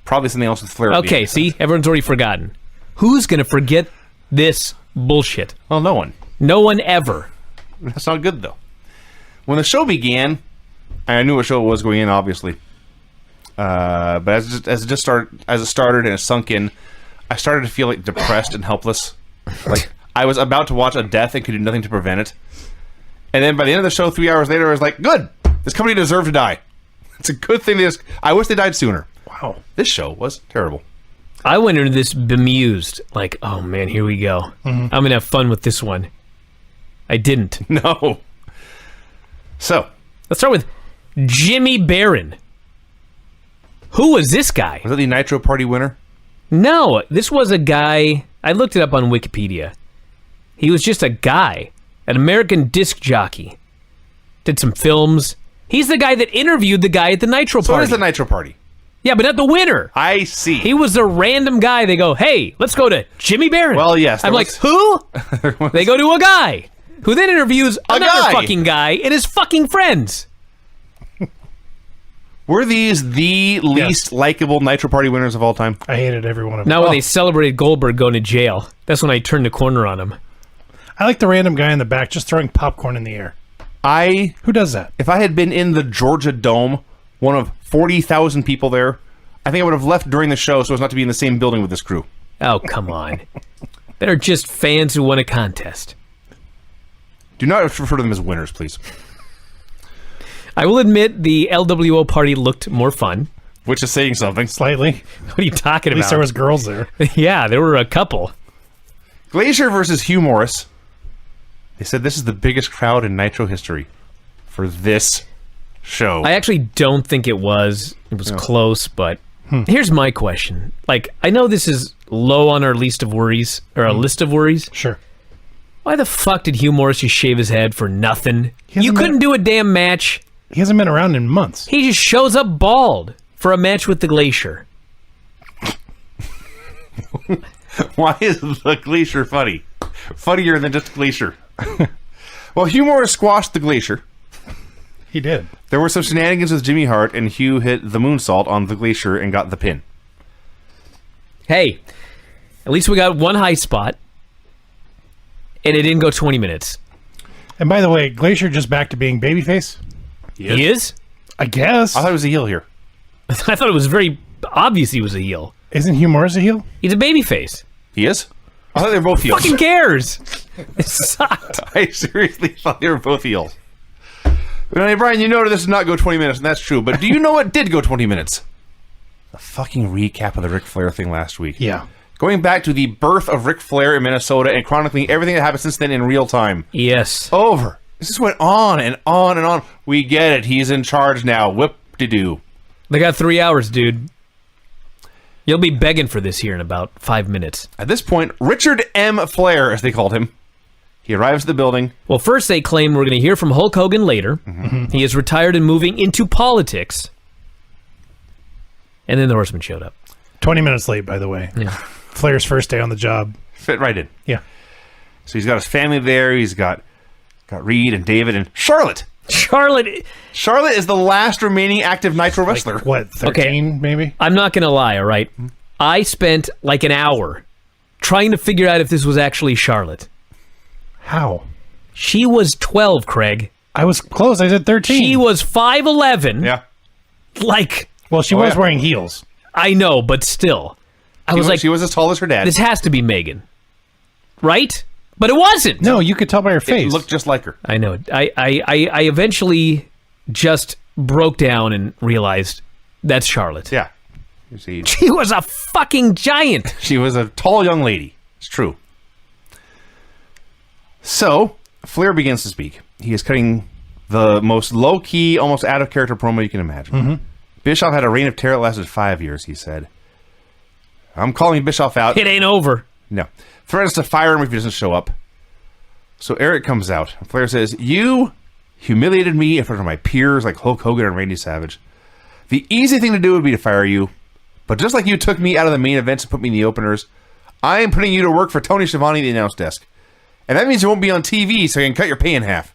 Probably something else with Flair at the Okay, end. see? Everyone's already forgotten. Who's going to forget this bullshit? Well, no one. No one ever. That's not good, though. When the show began, I knew what show it was going in, obviously. But as it started and it sunk in, I started to feel like depressed and helpless. Like I was about to watch a death and could do nothing to prevent it. And then by the end of the show, 3 hours later, I was like, good. This company deserved to die. It's a good thing I wish they died sooner. Wow. This show was terrible. I went into this bemused. Like, oh man, here we go. I'm going to have fun with this one. I didn't. No. So, Let's start with Jimmy Barron. Who was this guy? was that the Nitro Party winner? No, this was a guy. I looked it up on Wikipedia. He was just a guy, an American disc jockey. Did some films. He's the guy that interviewed the guy at the Nitro So what Party. is the Nitro Party? Yeah, but not the winner. I see. He was a random guy. They go, hey, let's go to Jimmy Barron. Well, yes, I'm there like, was- who? They go to a guy. who then interviews another guy. fucking guy and his fucking friends. Were these the least likable Nitro Party winners of all time? I hated every one of them. Now when they celebrated Goldberg going to jail, that's when I turned the corner on him. I like the random guy in the back just throwing popcorn in the air. Who does that? If I had been in the Georgia Dome, one of 40,000 people there, I think I would have left during the show so as not to be in the same building with this crew. Oh, come on. They're just fans who won a contest. Do not refer to them as winners, please. I will admit the LWO party looked more fun. Which is saying something. Slightly. What are you talking At least about? there was girls there. Yeah, there were a couple. Glacier versus Hugh Morris. They said this is the biggest crowd in Nitro history for this show. I actually don't think it was. It was close, but here's my question. Like, I know this is low on our list of worries, or a list of worries. Sure. Why the fuck did Hugh Morris just shave his head for nothing? You hasn't couldn't been- do a damn match. He hasn't been around in months. He just shows up bald for a match with the Glacier. Why is the Glacier funny? Funnier than just Glacier. Well, Hugh Morris squashed the Glacier. He did. There were some shenanigans with Jimmy Hart, and Hugh hit the moonsault on the Glacier and got the pin. Hey, at least we got one high spot, and it didn't go 20 minutes. And by the way, Glacier just back to being babyface? He is? I guess. I thought it was a heel here. I thought it was very obvious he was a heel. Isn't Hugh Morris a heel? He's a babyface. He is? I thought they were both heels. Fucking cares? It sucked. I seriously thought they were both heels. But, hey, Brian, you noted this did not go 20 minutes, and that's true. But do you know what did go 20 minutes? The fucking recap of the Ric Flair thing last week. Yeah. Going back to the birth of Ric Flair in Minnesota and chronicling everything that happened since then in real time. Yes. Over. This just went on and on and on. We get it. He's in charge now. Whip-de-doo. They got 3 hours, dude. You'll be begging for this here in about 5 minutes. At this point, Richard M. Flair, as they called him, he arrives at the building. Well, first they claim we're going to hear from Hulk Hogan later. Mm-hmm. He is retired and moving into politics. And then the Horseman showed up. 20 minutes late, by the way. Yeah. Flair's first day on the job. Fit right in. Yeah. So he's got his family there. He's got Reed and David and Charlotte. Charlotte Charlotte is the last remaining active Nitro wrestler. What, 13 maybe? I'm not going to lie, all right? I spent like an hour trying to figure out if this was actually Charlotte. How? She was 12, Craig. I was close. I said 13. She was 5'11". Yeah. Like, Well, she was wearing heels. I know, but still. I was like, she was as tall as her dad. this has to be Megan. Right? But it wasn't. No, you could tell by her It face. looked just like her. I know. I eventually just broke down and realized that's Charlotte. Yeah. You see, She was a fucking giant. she was a tall young lady. It's true. So, Flair begins to speak. He is cutting the most low-key, almost out-of-character promo you can imagine. Bischoff had a reign of terror that lasted 5 years, he said. I'm calling Bischoff out. It ain't over. No. Threatens to fire him if he doesn't show up. So Eric comes out. Flair says, "You humiliated me in front of my peers like Hulk Hogan and Randy Savage. The easy thing to do would be to fire you. But just like you took me out of the main events and put me in the openers, I am putting you to work for Tony Schiavone at the announce desk. And that means you won't be on TV, so you can cut your pay in half."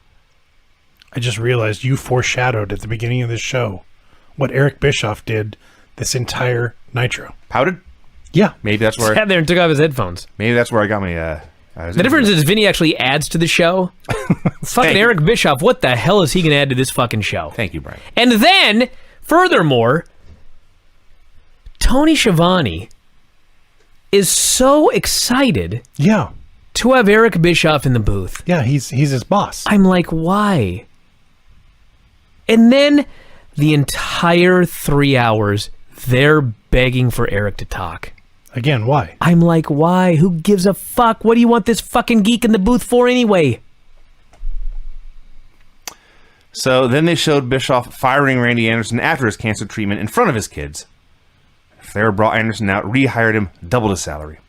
I just realized you foreshadowed at the beginning of this show what Eric Bischoff did this entire Nitro. Pouted? Yeah. Maybe that's where Sat there and took off his headphones. I got my The difference is Vinny actually adds to the show. Fucking Thank you. Eric Bischoff, what the hell is he going to add to this fucking show? Thank you, Brian. And then, furthermore, Tony Schiavone is so excited Yeah. to have Eric Bischoff in the booth. Yeah, he's his boss. I'm like, why? And then the entire 3 hours, they're begging for Eric to talk. Again, why? I'm like, why? Who gives a fuck? What do you want this fucking geek in the booth for anyway? So then they showed Bischoff firing Randy Anderson after his cancer treatment in front of his kids. Flair brought Anderson out, rehired him, doubled his salary.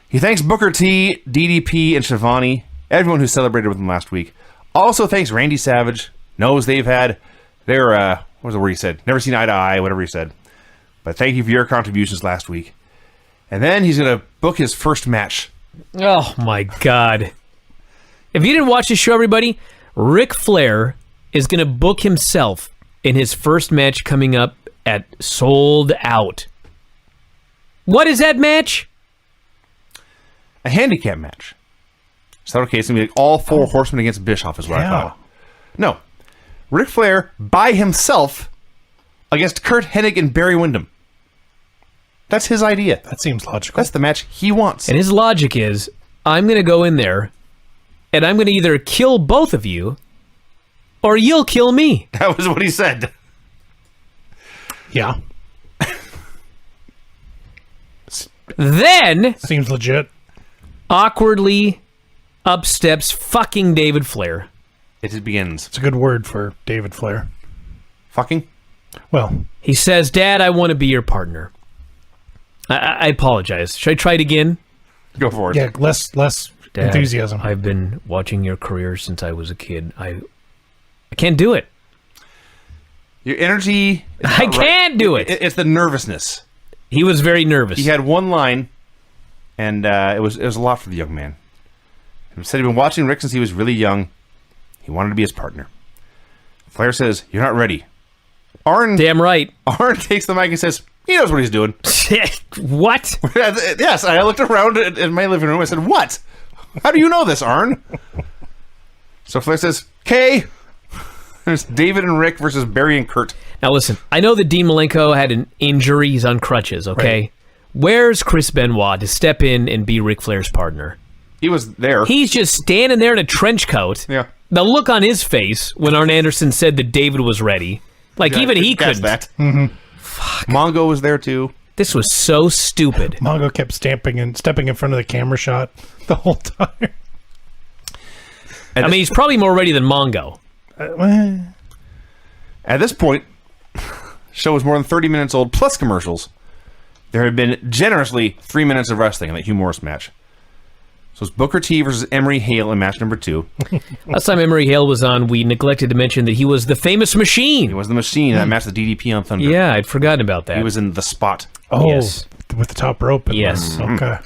He thanks Booker T, DDP, and Schiavone, everyone who celebrated with him last week. Also thanks Randy Savage, knows they've had their, what was the word he said? Never seen eye to eye, whatever he said. But thank you for your contributions last week. And then he's going to book his first match. Oh my God. If you didn't watch the show, everybody, Ric Flair is going to book himself in his first match coming up at Sold Out. What is that match? A handicap match. So, okay, it's going to be like all 4 horsemen against Bischoff is what I thought. No. Ric Flair by himself against Kurt Hennig and Barry Windham. That's his idea. That seems logical. That's the match he wants. And his logic is, I'm going to go in there, and I'm going to either kill both of you, or you'll kill me. That was what he said. Yeah. Then, Seems legit. awkwardly up steps fucking David Flair. It begins. It's a good word for David Flair. Fucking? Well, He says, Dad, I want to be your partner. I apologize. Should I try it again? Go for it. yeah, less Dad, enthusiasm. I've been watching your career since I was a kid. I can't do it. Your energy... is I not right. can't do it. It's the nervousness. He was very nervous. He had one line, and it was a lot for the young man. He said he'd been watching Rick since he was really young. He wanted to be his partner. Flair says, "You're not ready." Arn Damn right. takes the mic and says, "He knows what he's doing." What? Yes, I looked around in my living room. I said, "What? How do you know this, Arn?" So Flair says, "Okay." There's David and Rick versus Barry and Kurt. Now listen, I know that Dean Malenko had an injury. He's on crutches, okay? Right. Where's Chris Benoit to step in and be Ric Flair's partner? He was there. He's just standing there in a trench coat. Yeah. The look on his face when Arn Anderson said that David was ready. Like, Yeah, even he guess couldn't. that. Fuck. Mongo was there too. This was so stupid. Mongo kept stepping in front of the camera shot the whole time. I mean, he's probably more ready than Mongo. At this point, show was more than 30 minutes old, plus commercials. There had been generously 3 minutes of wrestling in that Hugh Morris match. So it's Booker T versus Emery Hale in match number 2. Last time Emery Hale was on, we neglected to mention that he was the famous Machine. He was the Machine in that match, the DDP on Thunder. Yeah, I'd forgotten about that. He was in The Spot. Oh, Yes. with the top rope. And Yes. Okay.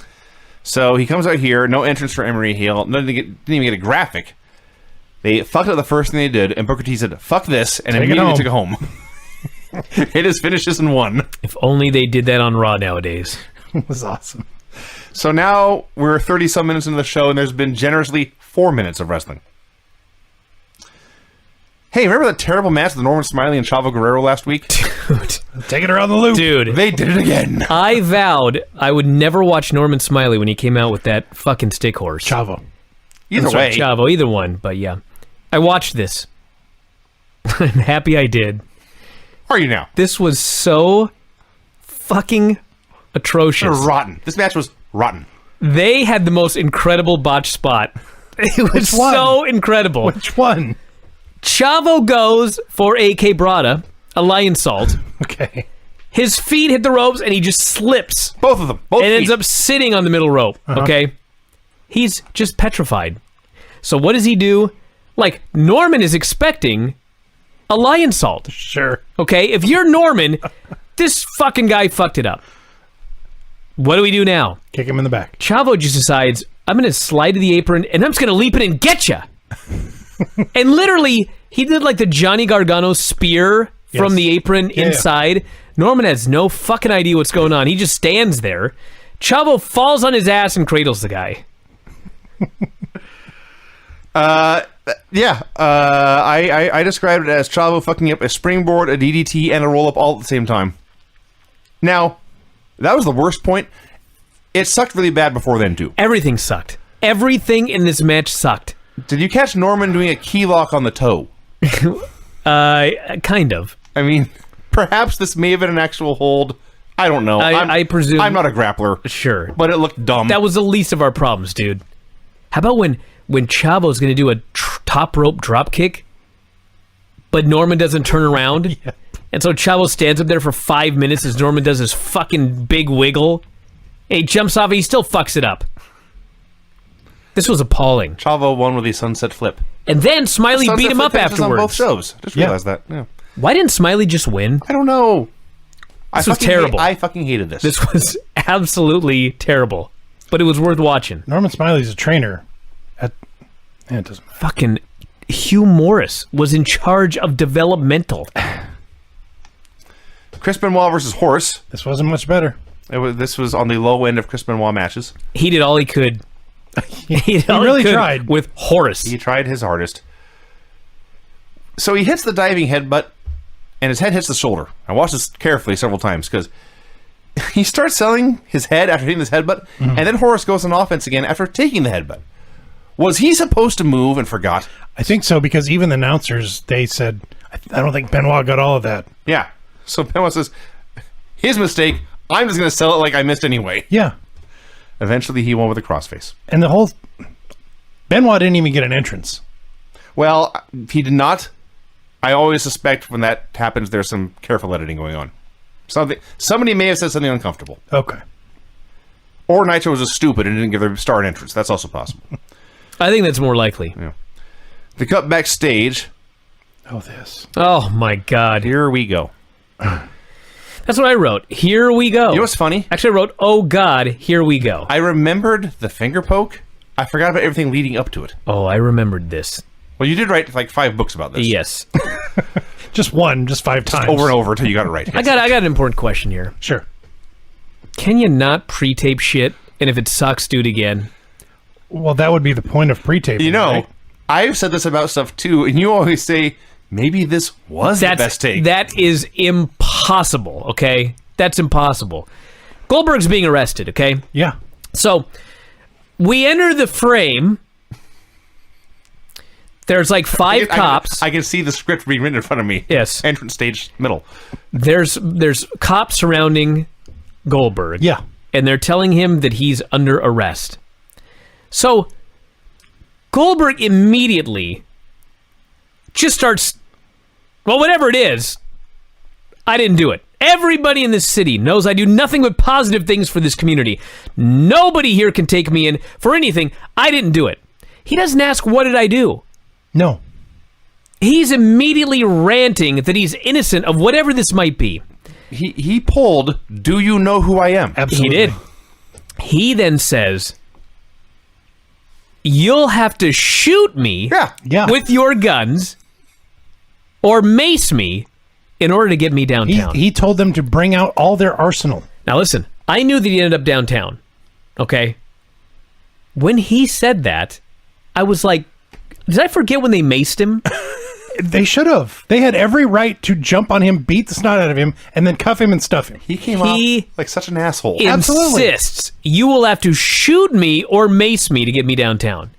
So he comes out here, no entrance for Emery Hale. Didn't even get a graphic. They fucked up the first thing they did, and Booker T said, "Fuck this," and Take it immediately home. took it home. Hit his finishes and won. If only they did that on Raw nowadays. It was awesome. So now we're 30-some minutes into the show, and there's been generously 4 minutes of wrestling. Hey, remember that terrible match with Norman Smiley and Chavo Guerrero last week? Dude. Take it around the loop. Dude. They did it again. I vowed I would never watch Norman Smiley when he came out with that fucking stick horse. Chavo. Either way. Chavo, either one, but yeah. I watched this. I'm happy I did. Are you now? This was so fucking atrocious. Rotten. This match was rotten. They had the most incredible botch spot. It was Which one? so incredible. Which one? Chavo goes for a quebrada, a lion salt. Okay. His feet hit the ropes and he just slips Both of them. Both and ends feet. up sitting on the middle rope. Okay? He's just petrified. So what does he do? Like, Norman is expecting a lion salt. Sure. Okay? If you're Norman, this fucking guy fucked it up. What do we do now? Kick him in the back. Chavo just decides, I'm going to slide to the apron and I'm just going to leap in and get ya. And literally, he did like the Johnny Gargano spear from Yes. the apron Yeah, inside. Norman has no fucking idea what's going on. He just stands there. Chavo falls on his ass and cradles the guy. Yeah. I described it as Chavo fucking up a springboard, a DDT, and a roll-up all at the same time. Now, that was the worst point. It sucked really bad before then, too. Everything sucked. Everything in this match sucked. Did you catch Norman doing a key lock on the toe? Kind of. I mean, perhaps this may have been an actual hold. I don't know. I presume. I'm not a grappler. Sure. But it looked dumb. That was the least of our problems, dude. How about when Chavo's going to do a top rope drop kick, but Norman doesn't turn around? Yeah. And so Chavo stands up there for 5 minutes as Norman does his fucking big wiggle. And he jumps off and he still fucks it up. This was appalling. Chavo won with a sunset flip. And then Smiley Sunset beat him flip up finishes afterwards. on both shows. Just Yeah. realized that. Yeah. Why didn't Smiley just win? I don't know. This was terrible. I fucking hated this. This was absolutely terrible. But it was worth watching. Norman Smiley's a trainer at Yeah, it doesn't matter. Fucking Hugh Morris was in charge of developmental. Chris Benoit versus Horace. This wasn't much better. This was on the low end of Chris Benoit matches. He did all he could. He really tried. with Horace. He tried his hardest. So he hits the diving headbutt, and his head hits the shoulder. I watched this carefully several times because he starts selling his head after hitting this headbutt, and then Horace goes on offense again after taking the headbutt. Was he supposed to move and forgot? I think so, because even the announcers, they said, I don't think Benoit got all of that. Yeah. So Benoit says, his mistake, I'm just going to sell it like I missed anyway. Yeah. Eventually, he won with a crossface. And the whole... Benoit didn't even get an entrance. Well, he did not. I always suspect when that happens, there's some careful editing going on. Somebody may have said something uncomfortable. Okay. Or Nitro was just stupid and didn't give their star an entrance. That's also possible. I think that's more likely. Yeah. They cut backstage. Oh, this. Oh, my God. Here we go. That's what I wrote. Here we go. You know what's funny? Actually, I wrote, oh, God, here we go. I remembered the finger poke. I forgot about everything leading up to it. Oh, I remembered this. Well, you did write like 5 books about this. Yes. Just 5 times. Over and over until you got it right. I got an important question here. Sure. Can you not pre-tape shit? And if it sucks, do it again. Well, that would be the point of pre-taping. You know, right? I've said this about stuff too, and you always say, maybe this was the best take. That is impossible, okay? That's impossible. Goldberg's being arrested, okay? Yeah. So, we enter the frame. There's like 5 cops. I can see the script being written in front of me. Yes. Entrance stage middle. There's cops surrounding Goldberg. Yeah. And they're telling him that he's under arrest. So, Goldberg immediately just starts, well, whatever it is, I didn't do it. Everybody in this city knows I do nothing but positive things for this community. Nobody here can take me in for anything. I didn't do it. He doesn't ask, what did I do? No. He's immediately ranting that he's innocent of whatever this might be. He pulled, do you know who I am? Absolutely. He did. He then says, you'll have to shoot me Yeah. with your guns or mace me in order to get me downtown. He told them to bring out all their arsenal. Now listen, I knew that he ended up downtown, okay? When he said that, I was like, did I forget when they maced him? They should have. They had every right to jump on him, beat the snot out of him, and then cuff him and stuff him. He came off like such an asshole. Absolutely. Insists you will have to shoot me or mace me to get me downtown.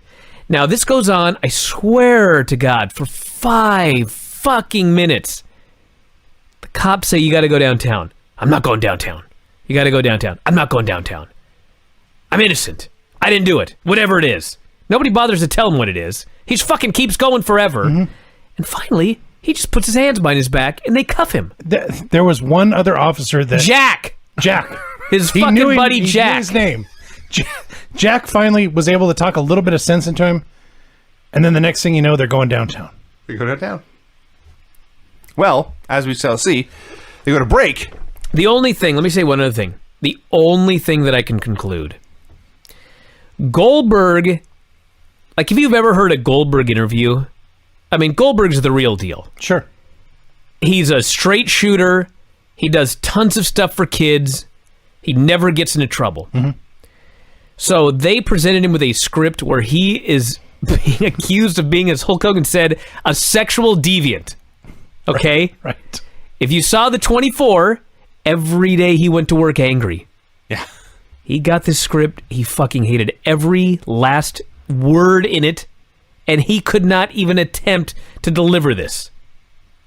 Now, this goes on, I swear to God, for 5 fucking minutes. The cops say you got to go downtown. I'm not going downtown. You got to go downtown. I'm not going downtown. I'm innocent. I didn't do it. Whatever it is. Nobody bothers to tell him what it is. He just fucking keeps going forever. Mm-hmm. And finally, he just puts his hands behind his back and they cuff him. There was one other officer that... Jack! His He fucking knew buddy he Jack. knew his name. Jack finally was able to talk a little bit of sense into him. And then the next thing you know, they're going downtown. They go downtown. Well, as we shall see, they go to break. The only thing, let me say one other thing. The only thing that I can conclude. Goldberg, like if you've ever heard a Goldberg interview, I mean, Goldberg's the real deal. Sure. He's a straight shooter. He does tons of stuff for kids. He never gets into trouble. Mm-hmm. So they presented him with a script where he is being accused of being, as Hulk Hogan said, a sexual deviant. Okay? Right. If you saw the 24, every day he went to work angry. Yeah. He got this script. He fucking hated every last word in it. And he could not even attempt to deliver this.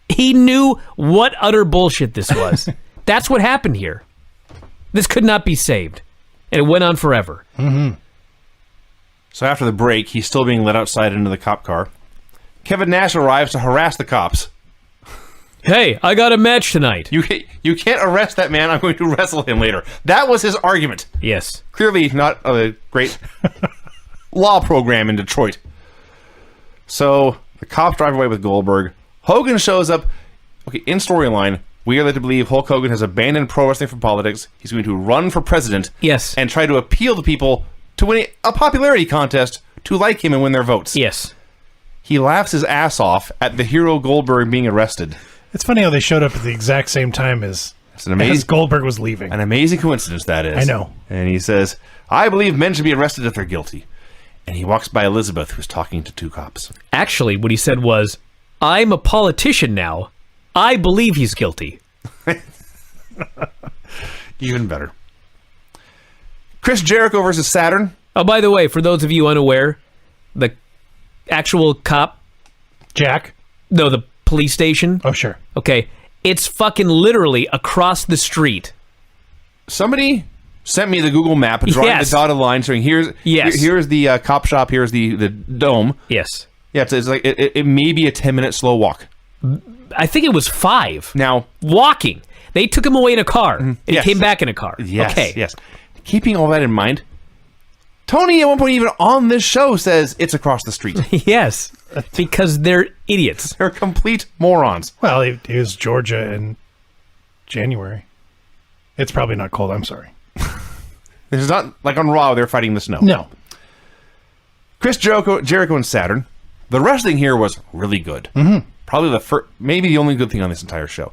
He knew what utter bullshit this was. That's what happened here. This could not be saved. And it went on forever. Mm-hmm. So after the break, he's still being led outside into the cop car. Kevin Nash arrives to harass the cops. Hey, I got a match tonight. You can't arrest that man. I'm going to wrestle him later. That was his argument. Yes. Clearly not a great law program in Detroit. So the cops drive away with Goldberg. Hogan shows up. Okay, in storyline, we are led to believe Hulk Hogan has abandoned pro wrestling for politics. He's going to run for president. Yes. And try to appeal to people to win a popularity contest to like him and win their votes. Yes. He laughs his ass off at the hero Goldberg being arrested. It's funny how they showed up at the exact same time as Goldberg was leaving. An amazing coincidence that is. I know. And he says, I believe men should be arrested if they're guilty. And he walks by Elizabeth, who's talking to two cops. Actually, what he said was, I'm a politician now. I believe he's guilty. Even better. Chris Jericho versus Saturn. Oh, by the way, for those of you unaware, the actual cop... Jack? No, the police station. Oh, sure. Okay. It's fucking literally across the street. Somebody sent me the Google map drawing the dotted line showing here's the cop shop, here's the dome. Yes. Yeah, it's like it may be a 10-minute slow walk. I think it was 5. Now, walking. They took him away in a car. And he Yes. came back in a car. Yes, Okay. yes. Keeping all that in mind, Tony at one point even on this show says it's across the street. Yes. Because they're idiots. They're complete morons. Well, it was Georgia in January. It's probably not cold. I'm sorry. This is not like on Raw, they're fighting the snow. No. Chris Jericho and Saturn. The wrestling here was really good. Mm-hmm. Probably maybe the only good thing on this entire show.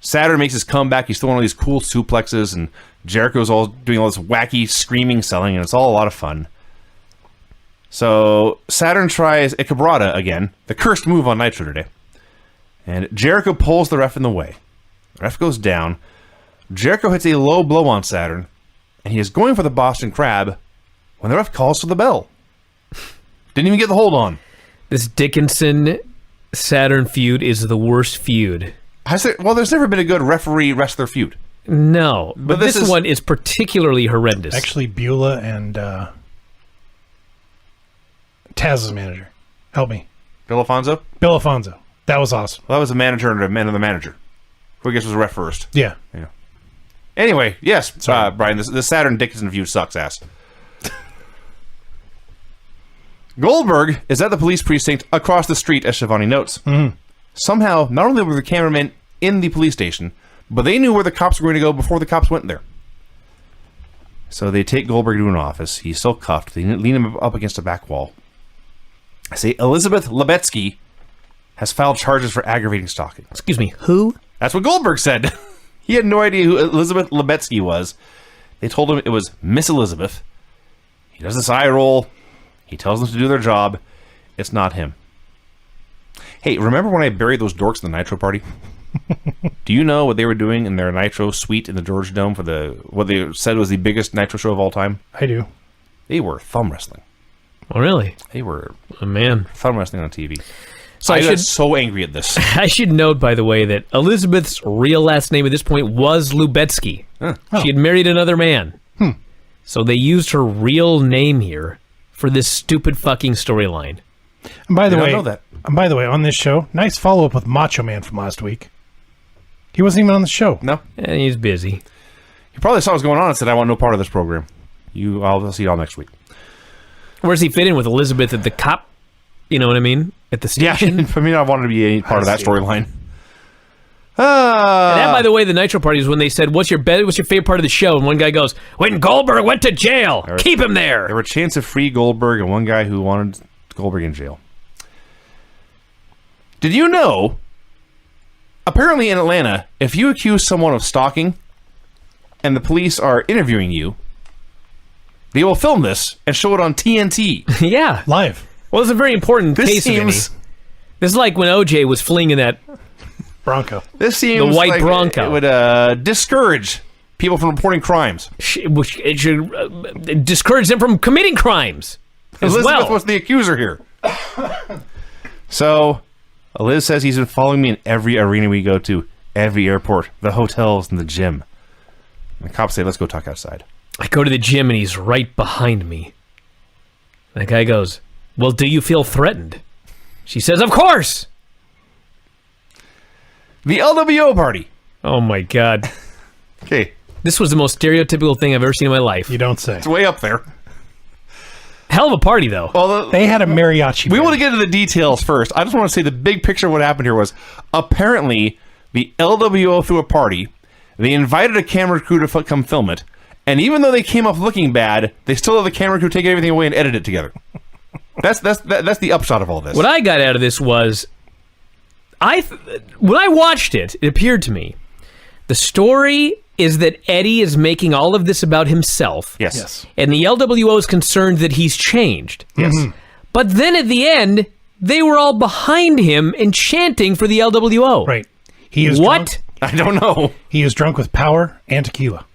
Saturn makes his comeback. He's throwing all these cool suplexes, and Jericho's all doing all this wacky screaming selling, and it's all a lot of fun. So Saturn tries a cabrata again, the cursed move on Nitro today. And Jericho pulls the ref in the way. The ref goes down. Jericho hits a low blow on Saturn, and he is going for the Boston Crab when the ref calls for the bell. Didn't even get the hold on. This Dickinson-Saturn feud is the worst feud. Well, there's never been a good referee-wrestler feud. No, but this one is particularly horrendous. Actually, Beulah and Taz's manager. Help me. Bill Alfonso? Bill Alfonso. That was awesome. Well, that was a manager and a man of the manager. Who I guess was a ref first. Yeah. Anyway, yes, Brian, the Saturn Dickinson feud sucks ass. Goldberg is at the police precinct across the street, as Schiavone notes. Mm-hmm. Somehow, not only were the cameramen in the police station, but they knew where the cops were going to go before the cops went there. So they take Goldberg to an office. He's still cuffed. They lean him up against a back wall. I say, Elizabeth Lebetsky has filed charges for aggravating stalking. Excuse me, who? That's what Goldberg said. He had no idea who Elizabeth Lebetsky was. They told him it was Miss Elizabeth. He does this eye roll. He tells them to do their job. It's not him. Hey, remember when I buried those dorks in the Nitro party? Do you know what they were doing in their Nitro suite in the Georgia Dome for what they said was the biggest Nitro show of all time? I do. They were thumb wrestling. Oh, really? They were man, thumb wrestling on TV. So I got so angry at this. I should note, by the way, that Elizabeth's real last name at this point was Lubetsky. Huh. She had married another man. So they used her real name here for this stupid fucking storyline. And by the I way, don't know that. And by the way, on this show, nice follow-up with Macho Man from last week. He wasn't even on the show. No. And he's busy. He probably saw what was going on and said, I want no part of this program. I'll see you all next week. Where does he fit in with Elizabeth at the cop? You know what I mean? At the station? Yeah, for me, I wanted to be any part of that storyline. And that, by the way, the Nitro party is when they said, what's your favorite part of the show? And one guy goes, when Goldberg went to jail. Keep him there. There were chants of free Goldberg and one guy who wanted Goldberg in jail. Did you know, apparently in Atlanta, if you accuse someone of stalking and the police are interviewing you, they will film this and show it on TNT. Yeah. Live. Well, it's a very important case of Vinny. This is like when OJ was fleeing in that Bronco. This seems the white like Bronco. It would discourage people from reporting crimes. It should discourage them from committing crimes as Elizabeth well. was the accuser here. So, Liz says he's been following me in every arena we go to, every airport, the hotels, and the gym. And the cops say, let's go talk outside. I go to the gym and he's right behind me. The guy goes, well, do you feel threatened? She says, of course. The LWO party. Oh, my God. Okay. This was the most stereotypical thing I've ever seen in my life. You don't say. It's way up there. Hell of a party, though. Well, They had a mariachi. we band. want to get into the details first. I just want to say the big picture of what happened here was apparently the LWO threw a party. They invited a camera crew to come film it. And even though they came off looking bad, they still have the camera crew take everything away and edit it together. That's the upshot of all this. What I got out of this was, when I watched it, it appeared to me, the story is that Eddie is making all of this about himself. Yes. And the LWO is concerned that he's changed. Yes. But then at the end, they were all behind him and chanting for the LWO. Right. He is What? drunk. I don't know. He is drunk with power and tequila.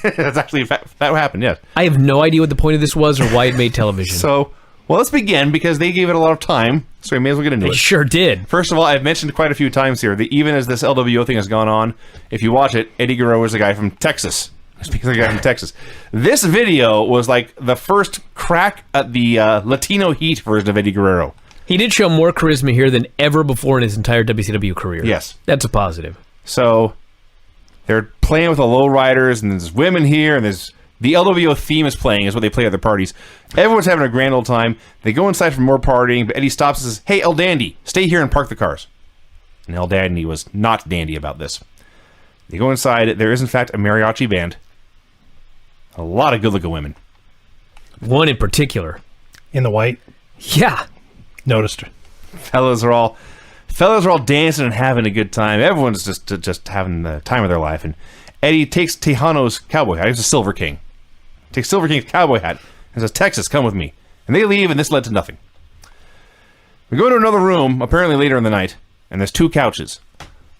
That's actually that happened. Yes. I have no idea what the point of this was or why it made television. So, well, let's begin because they gave it a lot of time, so we may as well get into They it. sure did. First of all, I've mentioned quite a few times here that even as this LWO thing has gone on, if you watch it, Eddie Guerrero is a guy from Texas. Speaking of a guy from Texas, this video was like the first crack at the Latino heat version of Eddie Guerrero. He did show more charisma here than ever before in his entire WCW career. Yes. That's a positive. So they're playing with the lowriders, and there's women here, and there's the LWO theme is playing, is what they play at their parties. Everyone's having a grand old time. They go inside for more partying, but Eddie stops and says, "Hey, El Dandy, stay here and park the cars." And El Dandy was not dandy about this. They go inside. There is, in fact, a mariachi band. A lot of good-looking women. One in particular. In the white. Yeah. Noticed her. Fellas are all dancing and having a good time. Everyone's just having the time of their life. And Eddie takes Tejano's cowboy hat. He's a Silver King. Takes Silver King's cowboy hat and says, "Texas, come with me." And they leave, and this led to nothing. We go to another room, apparently later in the night, and there's two couches.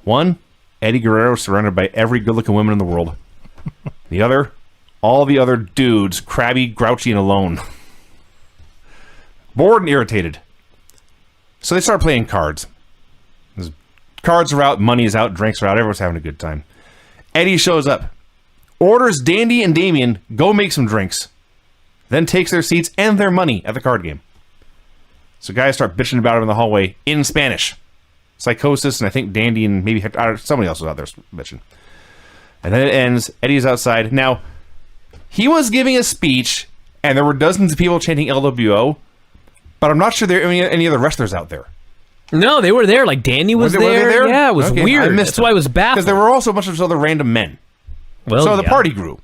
One, Eddie Guerrero surrounded by every good-looking woman in the world. The other, all the other dudes, crabby, grouchy, and alone. Bored and irritated. So they start playing cards. Cards are out, money is out, drinks are out, everyone's having a good time. Eddie shows up, orders Dandy and Damien, go make some drinks, then takes their seats and their money at the card game. So guys start bitching about him in the hallway in Spanish. Psychosis, and I think Dandy and maybe somebody else was out there bitching. And then it ends, Eddie's outside. Now, he was giving a speech, and there were dozens of people chanting LWO, but I'm not sure there are any other wrestlers out there. No, they were there. Like, Danny was Were they there. there? Yeah, it was Okay, weird. I missed That's why I was baffled. Because there were also a bunch of other random men. Well, So the yeah. party grew.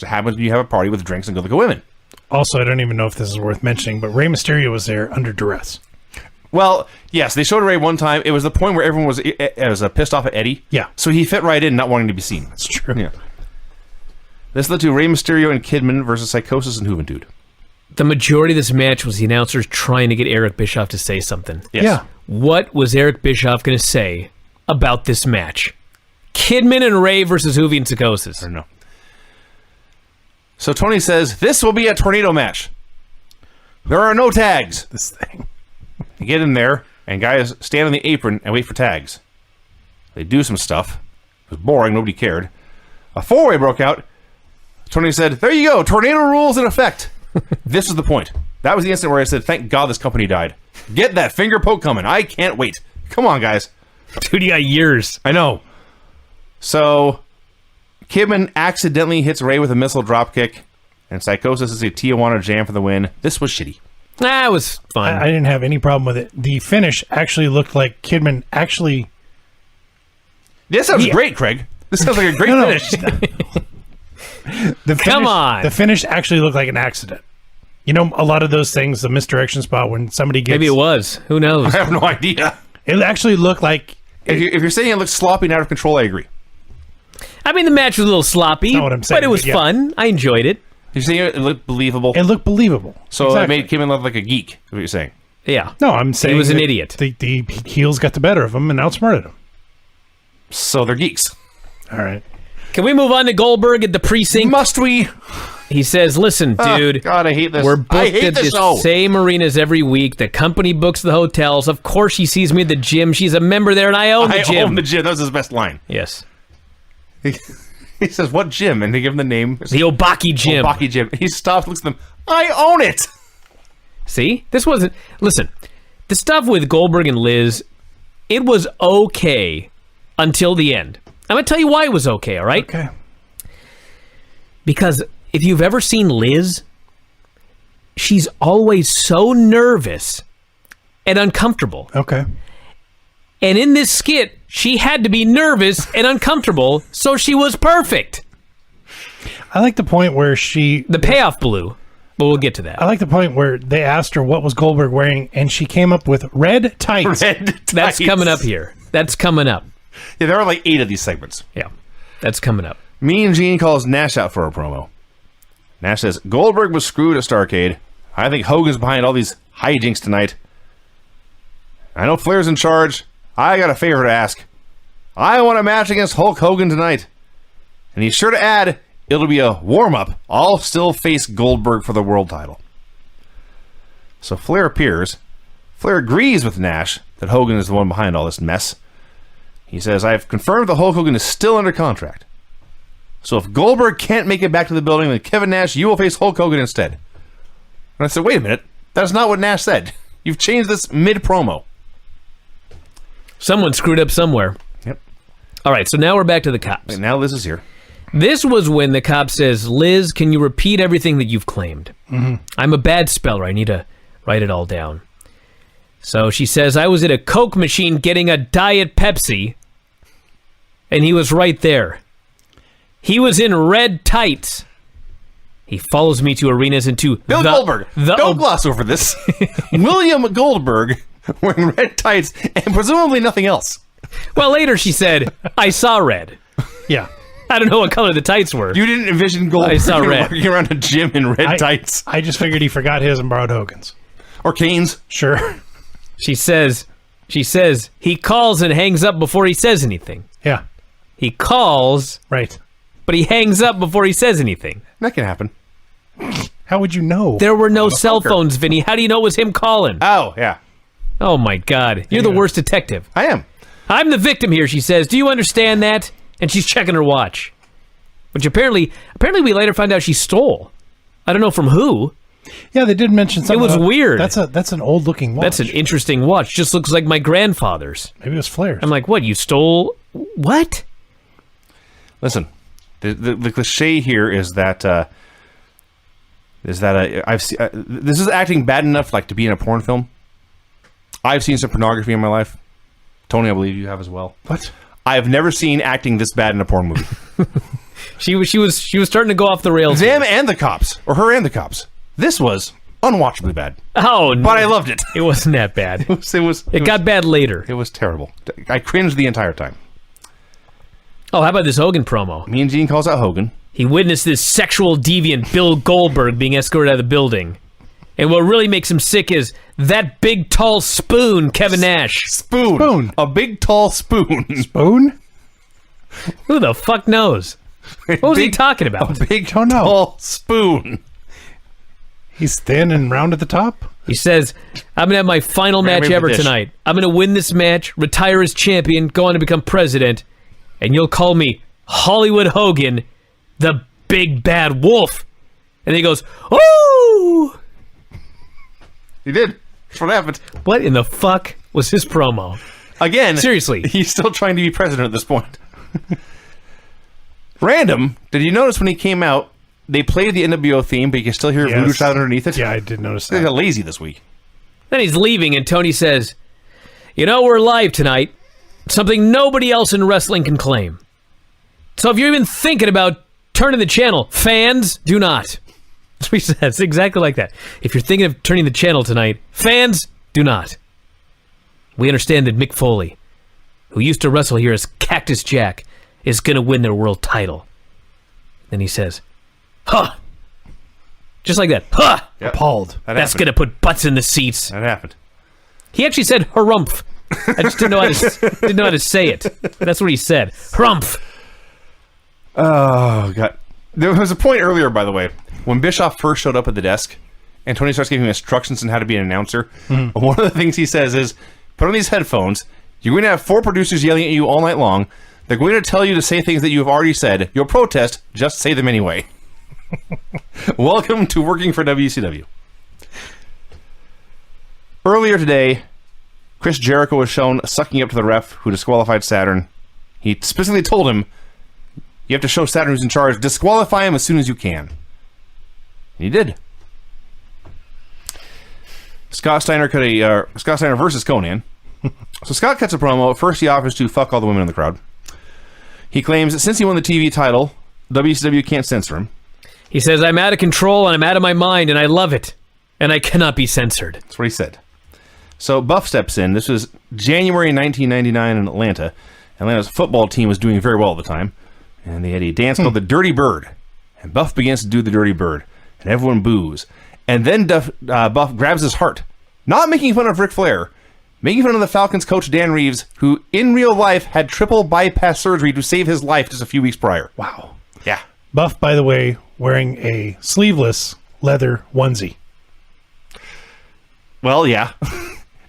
It happens when you have a party with drinks and good-looking women. Also, I don't even know if this is worth mentioning, but Rey Mysterio was there under duress. Well, yes, they showed Ray one time. It was the point where everyone was pissed off at Eddie. Yeah. So he fit right in, not wanting to be seen. That's true. Yeah. This led to Rey Mysterio and Kidman versus Psychosis and Juventud. The majority of this match was the announcers trying to get Eric Bischoff to say something. Yes. Yeah. What was Eric Bischoff going to say about this match? Kidman and Ray versus Juvi and Psychosis. I don't know. So Tony says, this will be a tornado match. There are no tags. This thing. You get in there, and guys stand on the apron and wait for tags. They do some stuff. It was boring. Nobody cared. A four-way broke out. Tony said, there you go. Tornado rules in effect. This was the point. That was the instant where I said, thank God this company died. Get that finger poke coming. I can't wait. Come on, guys. Dude, you got years. I know. So, Kidman accidentally hits Ray with a missile dropkick, and Psychosis is a Tijuana jam for the win. This was shitty. That was fun. I didn't have any problem with it. The finish actually looked like Kidman actually... This sounds great, Craig. This sounds like a great No. finish. The Come on. The finish actually looked like an accident. You know, a lot of those things, the misdirection spot when somebody gets... Maybe it was. Who knows? I have no idea. It actually looked like... If you're saying it looks sloppy and out of control, I agree. I mean, the match was a little sloppy, That's not what I'm saying, but it was but yeah. fun. I enjoyed it. You're saying it looked believable. It looked believable. So Exactly. it made Kidman look like a geek, is what you're saying. Yeah. No, I'm saying... He was an that idiot. The heels got the better of him and outsmarted him. So they're geeks. All right. Can we move on to Goldberg at the precinct? Must we? He says, listen, dude. God, I hate this. We're I booked hate at this the show. same arenas every week. The company books the hotels. Of course, she sees me at the gym. She's a member there, and I own the I gym. own the gym. That was his best line. Yes. He says, what gym? And they give him the name. The Obaki gym. Baki Gym. He stops, looks at them. I own it. See? This wasn't... Listen, the stuff with Goldberg and Liz, it was okay until the end. I'm going to tell you why it was okay, all right? Okay. Because if you've ever seen Liz, she's always so nervous and uncomfortable. Okay. And in this skit, she had to be nervous and uncomfortable, so she was perfect. I like the point where The payoff blew, but we'll get to that. I like the point where they asked her what was Goldberg wearing, and she came up with red tights. Red tights. That's coming up here. That's coming up. Yeah, there are like 8 of these segments. Yeah, that's coming up. Mean Gene calls Nash out for a promo. Nash says, Goldberg was screwed at Starrcade. I think Hogan's behind all these hijinks tonight. I know Flair's in charge. I got a favor to ask. I want a match against Hulk Hogan tonight. And he's sure to add, it'll be a warm-up. I'll still face Goldberg for the world title. So Flair appears. Flair agrees with Nash that Hogan is the one behind all this mess. He says, I've confirmed that Hulk Hogan is still under contract. So if Goldberg can't make it back to the building, then Kevin Nash, you will face Hulk Hogan instead. And I said, wait a minute. That's not what Nash said. You've changed this mid-promo. Someone screwed up somewhere. Yep. All right, so now we're back to the cops. Wait, now Liz is here. This was when the cop says, Liz, can you repeat everything that you've claimed? Mm-hmm. I'm a bad speller. I need to write it all down. So she says, I was at a Coke machine getting a Diet Pepsi, and he was right there. He was in red tights. He follows me to arenas and to Bill Goldberg. Don't gloss over this. William Goldberg wearing red tights and presumably nothing else. Well, later she said, I saw red. Yeah. I don't know what color the tights were. You didn't envision Goldberg I saw red. walking around a gym in red tights. I just figured he forgot his and borrowed Hogan's. Or Kane's. Sure. She says, he calls and hangs up before he says anything. Yeah. He calls, Right. but he hangs up before he says anything. That can happen. How would you know? There were no cell phones, Vinny. How do you know it was him calling? Oh, yeah. Oh, my God. You're the worst detective. I am. I'm the victim here, she says. Do you understand that? And she's checking her watch. Which apparently we later find out she stole. I don't know from who. Yeah, they did mention something. It was about, weird. That's an old looking watch. That's an interesting watch. Just looks like my grandfather's. Maybe it was Flair's. I'm like, what? You stole... What? Listen, the cliche here is that I've seen, this is acting bad enough like to be in a porn film. I've seen some pornography in my life. Tony, I believe you have as well. What? I've never seen acting this bad in a porn movie. She was starting to go off the rails. Them and the cops, or her and the cops. This was unwatchably bad. Oh, no. But I loved it. It wasn't that bad. It got bad later. It was terrible. I cringed the entire time. Oh, how about this Hogan promo? Mean Gene calls out Hogan. He witnessed this sexual deviant Bill Goldberg being escorted out of the building. And what really makes him sick is that big, tall spoon, Kevin Nash. Spoon. A big, tall spoon. Spoon? Who the fuck knows? What was he talking about? A big, tall spoon. He's thin and round at the top? He says, I'm going to have my final match ever tonight. I'm going to win this match, retire as champion, go on to become president, and you'll call me Hollywood Hogan, the big bad wolf. And then he goes, oh! He did. That's what happened. What in the fuck was his promo? Again. Seriously. He's still trying to be president at this point. Random. Did you notice when he came out, they played the NWO theme, but you can still hear Voodoo Child underneath it? Yeah, I did notice They that. got lazy this week. Then he's leaving, and Tony says, you know, we're live tonight. Something nobody else in wrestling can claim. So if you're even thinking about turning the channel, fans, do not. That's what he says, exactly like that. If you're thinking of turning the channel tonight, fans, do not. We understand that Mick Foley, who used to wrestle here as Cactus Jack, is going to win their world title. Then he says, huh. Just like that. Huh. Yep. Appalled. That's going to put butts in the seats. That happened. He actually said harumph. I just didn't know how to say it. That's what he said. Harumph. Oh, God. There was a point earlier, by the way, when Bischoff first showed up at the desk and Tony starts giving him instructions on how to be an announcer. Mm-hmm. One of the things he says is, put on these headphones. You're going to have 4 producers yelling at you all night long. They're going to tell you to say things that you have already said. You'll protest. Just say them anyway. Welcome to working for WCW. Earlier today, Chris Jericho was shown sucking up to the ref who disqualified Saturn. He specifically told him, you have to show Saturn who's in charge. Disqualify him as soon as you can. And he did. Scott Steiner versus Conan. So Scott cuts a promo. First, he offers to fuck all the women in the crowd. He claims that since he won the TV title, WCW can't censor him. He says, I'm out of control and I'm out of my mind and I love it. And I cannot be censored. That's what he said. So Buff steps in. This was January 1999 in Atlanta. Atlanta's football team was doing very well at the time. And they had a dance called the Dirty Bird. And Buff begins to do the Dirty Bird. And everyone boos. And then Buff grabs his heart. Not making fun of Ric Flair. Making fun of the Falcons coach Dan Reeves, who in real life had triple bypass surgery to save his life just a few weeks prior. Wow. Yeah. Buff, by the way, wearing a sleeveless leather onesie. Well, yeah.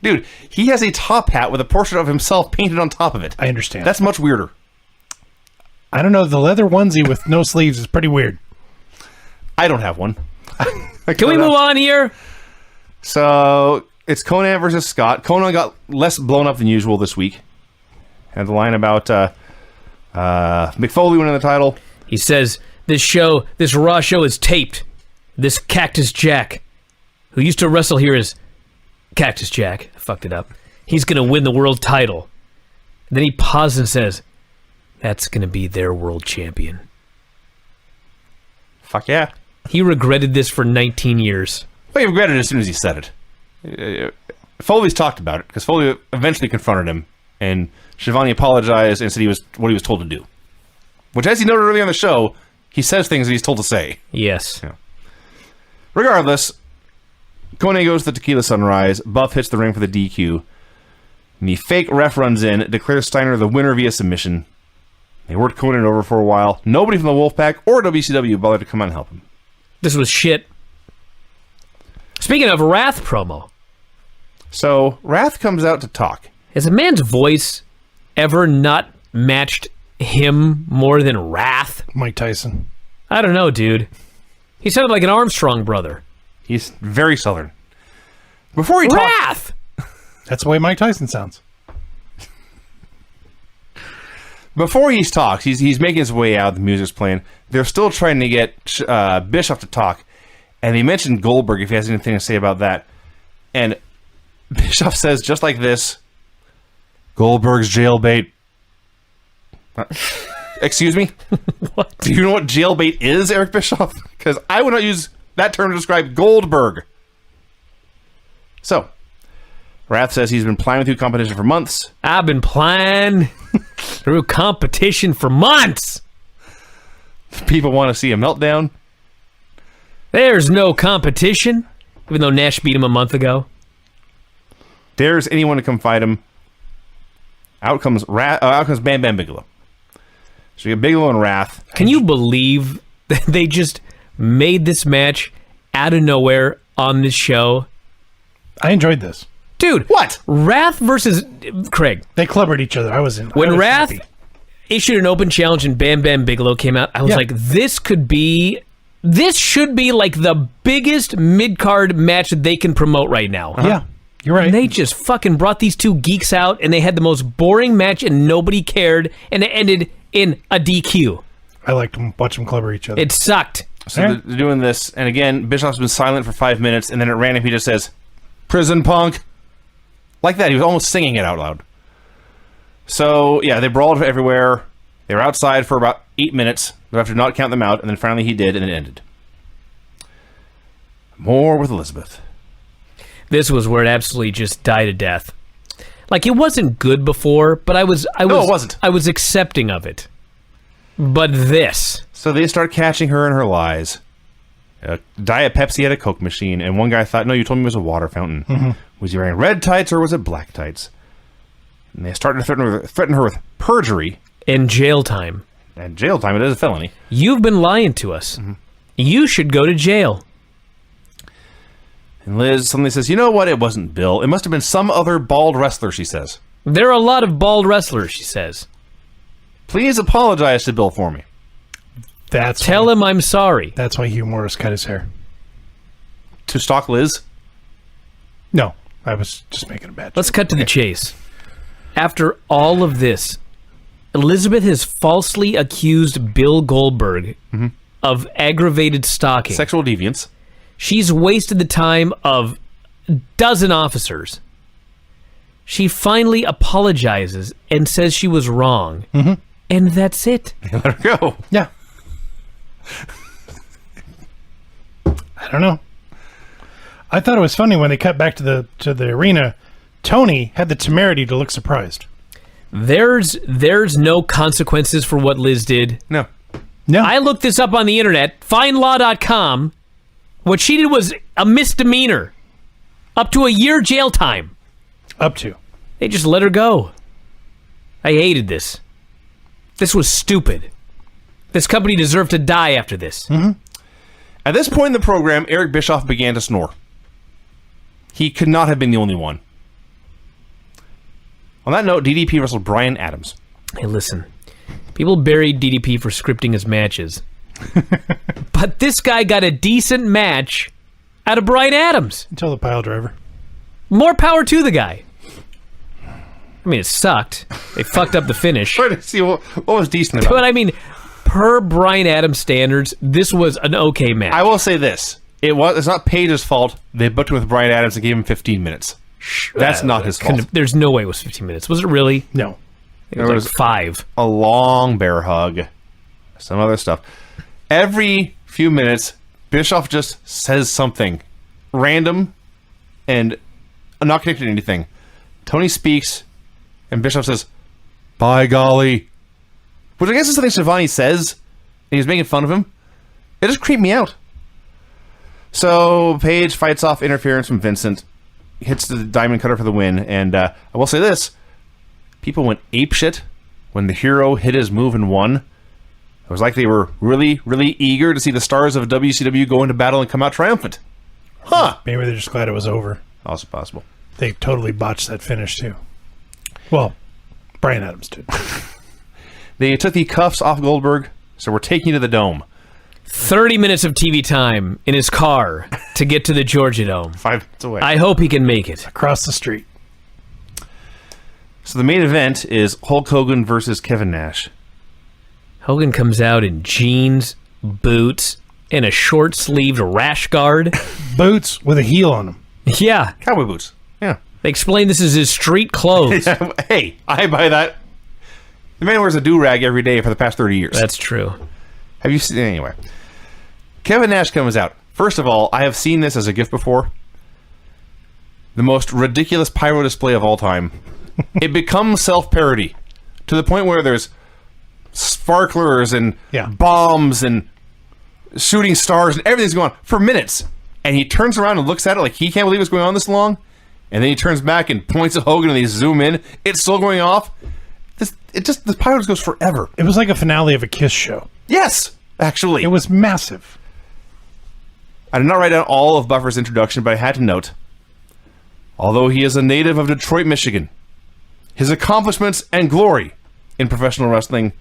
Dude, he has a top hat with a portrait of himself painted on top of it. I understand. That's much weirder. I don't know. The leather onesie with no sleeves is pretty weird. I don't have one. Can we move on here? So, it's Conan versus Scott. Conan got less blown up than usual this week. Had the line about Mick Foley winning the title. He says, this Raw show is taped. This Cactus Jack, who used to wrestle here as Cactus Jack, I fucked it up. He's going to win the world title. And then he pauses and says, that's going to be their world champion. Fuck yeah. He regretted this for 19 years. Well, he regretted it as soon as he said it. Foley's talked about it, because Foley eventually confronted him, and Schiavone apologized and said he was what he was told to do. Which, as he noted earlier on the show, he says things that he's told to say. Yes. Yeah. Regardless, Kone goes to the Tequila Sunrise. Buff hits the ring for the DQ. And the fake ref runs in, declares Steiner the winner via submission. They worked Conan over for a while. Nobody from the Wolfpack or WCW bothered to come out and help him. This was shit. Speaking of Wrath promo. So, Wrath comes out to talk. Has a man's voice ever not matched him more than Wrath? Mike Tyson. I don't know, dude. He sounded like an Armstrong brother. He's very southern. Before he talks... Wrath! That's the way Mike Tyson sounds. Before he talks, he's making his way out, the music's playing. They're still trying to get Bischoff to talk. And he mentioned Goldberg, if he has anything to say about that. And Bischoff says, just like this, Goldberg's jailbait. Excuse me? What? Do you know what jailbait is, Eric Bischoff? Because I would not use that term to describe Goldberg. So, Wrath says he's been playing through competition for months. I've been playing through competition for months. People want to see a meltdown. There's no competition, even though Nash beat him a month ago. Dares anyone to come fight him. Out comes Bam Bam Bigelow. So you get Bigelow and Wrath. Can you believe that they just made this match out of nowhere on this show? I enjoyed this. Dude, What? Wrath versus Craig. They clubbered each other. I was in. When I was Wrath happy. issued an open challenge and Bam Bam Bigelow came out, I was Yeah. like, this should be like the biggest mid-card match that they can promote right now. Yeah, you're right. And they just fucking brought these two geeks out, and they had the most boring match, and nobody cared, and it ended in a DQ. I liked them. Watch them clubber each other. It sucked. So Yeah. they're doing this, and again, Bischoff's been silent for 5 minutes, and then at random he just says, "Prison punk." Like that, he was almost singing it out loud. So, yeah, they brawled everywhere. They were outside for about 8 minutes. They'll have to not count them out, and then finally he did, and it ended. More with Elizabeth. This was where it absolutely just died a death. Like, it wasn't good before, but I was No, it wasn't. I was accepting of it. But this. So they start catching her in her lies. Diet Pepsi had a Coke machine, and one guy thought, no, you told me it was a water fountain. Mm-hmm. Was he wearing red tights or was it black tights? And they started to threaten her with perjury In jail time. and jail time. It is a felony. You've been lying to us. You should go to jail. And Liz suddenly says, you know what? It wasn't Bill. It must have been some other bald wrestler, she says. There are a lot of bald wrestlers, she says. Please apologize to Bill for me. Tell him I'm sorry. That's why Hugh Morris cut his hair. To stalk Liz? No, I was just making a bad joke. Let's cut to the chase. After all of this, Elizabeth has falsely accused Bill Goldberg of aggravated stalking. Sexual deviance. She's wasted the time of a dozen officers. She finally apologizes and says she was wrong. And that's it. Let her go. Yeah. I don't know. I thought it was funny when they cut back to the arena. Tony had the temerity to look surprised. There's no consequences for what Liz did. No. I looked this up on the internet, findlaw.com. What she did was a misdemeanor. Up to a year jail time. Up to. They just let her go. I hated this. This was stupid. This company deserved to die after this. Mm-hmm. At this point in the program, Eric Bischoff began to snore. He could not have been the only one. On that note, DDP wrestled Bryan Adams. Hey, listen. People buried DDP for scripting his matches. But this guy got a decent match out of Bryan Adams. Until the pile driver. More power to the guy. I mean, it sucked. They fucked up the finish. Trying to see what was decent about it. But I mean, per Bryan Adams standards, this was an okay match. I will say this. It's not Paige's fault. They booked him with Bryan Adams and gave him 15 minutes. That's not his fault. There's no way it was 15 minutes. Was it really? No. It was like 5. A long bear hug. Some other stuff. Every few minutes, Bischoff just says something random and not connected to anything. Tony speaks, and Bischoff says, "By golly." Which I guess is something Schiavone says, and he's making fun of him. It just creeped me out. So, Paige fights off interference from Vincent, hits the diamond cutter for the win, and I will say this. People went apeshit when the hero hit his move and won. It was like they were really, really eager to see the stars of WCW go into battle and come out triumphant. Huh. Maybe they're just glad it was over. Also possible. They totally botched that finish, too. Well, Bryan Adams did. They took the cuffs off Goldberg, so we're taking you to the Dome. 30 minutes of TV time in his car to get to the Georgia Dome. 5 minutes away. I hope he can make it. Across the street. So the main event is Hulk Hogan versus Kevin Nash. Hogan comes out in jeans, boots, and a short-sleeved rash guard. Boots with a heel on them. Yeah. Cowboy boots. Yeah. They explain this is his street clothes. Hey, I buy that. The man wears a do-rag every day for the past 30 years. That's true. Have you seen... Anyway. Kevin Nash comes out. First of all, I have seen this as a gift before. The most ridiculous pyro display of all time. It becomes self-parody to the point where there's sparklers and bombs and shooting stars and everything's going on for minutes. And he turns around and looks at it like he can't believe it's going on this long. And then he turns back and points at Hogan and they zoom in. It's still going off. The pyro just goes forever. It was like a finale of a Kiss show. Yes, actually. It was massive. I did not write down all of Buffer's introduction, but I had to note, although he is a native of Detroit, Michigan, his accomplishments and glory in professional wrestling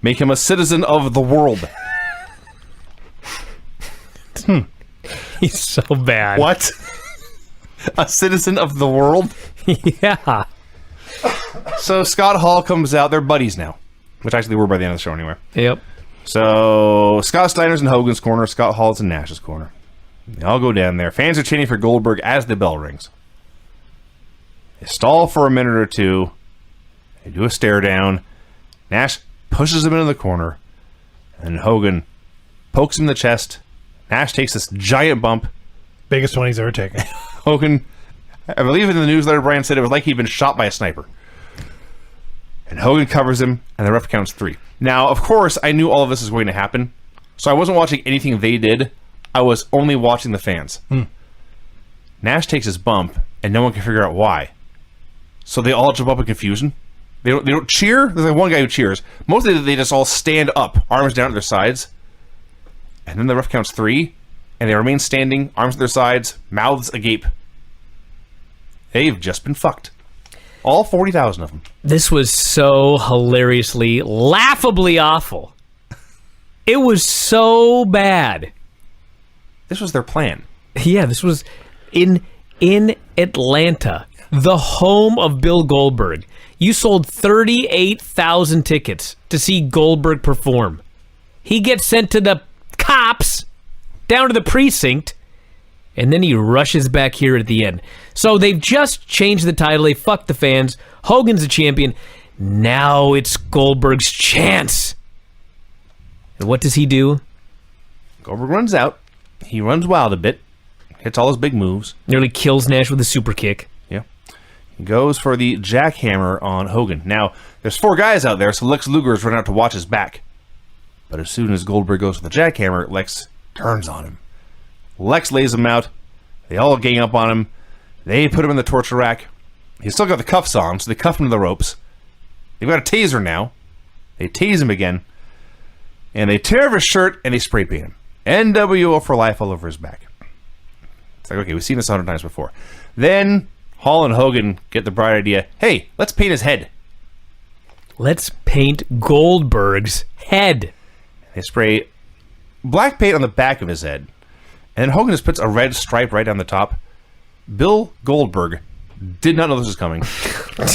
make him a citizen of the world. He's so bad. What? A citizen of the world? Yeah. So Scott Hall comes out. They're buddies now, which actually were by the end of the show anyway. Yep. So Scott Steiner's in Hogan's corner. Scott Hall's in Nash's corner. They all go down there. Fans are chanting for Goldberg as the bell rings. They stall for a minute or two. They do a stare down. Nash pushes him into the corner. And Hogan pokes him in the chest. Nash takes this giant bump. Biggest one he's ever taken. Hogan, I believe in the newsletter, Bryan said it was like he'd been shot by a sniper. And Hogan covers him, and the ref counts 3. Now, of course, I knew all of this was going to happen, so I wasn't watching anything they did. I was only watching the fans. Nash takes his bump, and no one can figure out why. So they all jump up in confusion. They don't cheer. There's like one guy who cheers. Mostly they just all stand up, arms down at their sides. And then the ref counts 3, and they remain standing, arms at their sides, mouths agape. They've just been fucked. All 40,000 of them. This was so hilariously, laughably awful. It was so bad. This was their plan. Yeah, this was in Atlanta, the home of Bill Goldberg. You sold 38,000 tickets to see Goldberg perform. He gets sent to the cops, down to the precinct, and then he rushes back here at the end. So they've just changed the title. They fucked the fans. Hogan's the champion. Now it's Goldberg's chance. And what does he do? Goldberg runs out. He runs wild a bit, hits all his big moves. Nearly kills Nash with a super kick. Yeah. He goes for the jackhammer on Hogan. Now, there's 4 guys out there, so Lex Luger's run out to watch his back. But as soon as Goldberg goes for the jackhammer, Lex turns on him. Lex lays him out. They all gang up on him. They put him in the torture rack. He's still got the cuffs on, so they cuff him to the ropes. They've got a taser now. They tase him again. And they tear off his shirt and they spray paint him. NWO for life all over his back. It's like, okay, we've seen this 100 times before. Then Hall and Hogan get the bright idea, hey, let's paint his head. Let's paint Goldberg's head. They spray black paint on the back of his head. And then Hogan just puts a red stripe right down the top. Bill Goldberg did not know this was coming.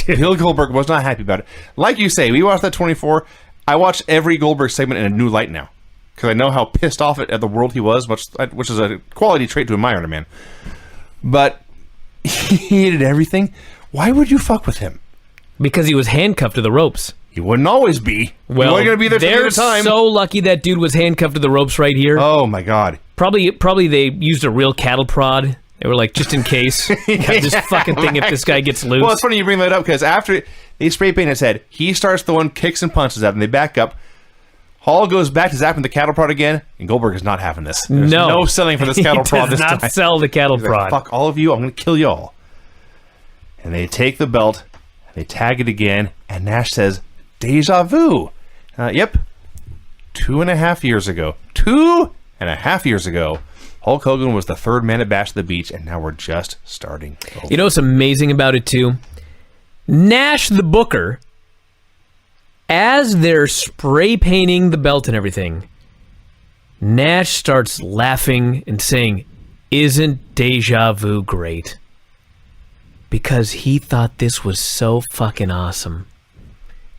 Bill Goldberg was not happy about it. Like you say, we watched that 24. I watch every Goldberg segment in a new light now. Because I know how pissed off at the world he was, which is a quality trait to admire in a man. But he hated everything. Why would you fuck with him? Because he was handcuffed to the ropes. He wouldn't always be. Well, he wasn't going to be there they're for the time. so lucky that dude was handcuffed to the ropes right here. Oh, my God. Probably they used a real cattle prod. They were like, just in case. Got this fucking thing if this guy gets loose. Well, it's funny you bring that up because after they spray paint his head, he starts throwing kicks and punches at him. They back up. Hall goes back to zapping the cattle prod again, and Goldberg is not having this. There's no selling for this cattle prod this time. He does not sell the cattle prod. Fuck all of you, I'm going to kill you all. And they take the belt, they tag it again, and Nash says, deja vu. Yep. 2.5 years ago. 2.5 years ago. Hulk Hogan was the 3rd man at Bash at the Beach, and now we're just starting over. You know what's amazing about it, too? Nash, the booker, as they're spray painting the belt and everything, Nash starts laughing and saying, isn't deja vu great? Because he thought this was so fucking awesome.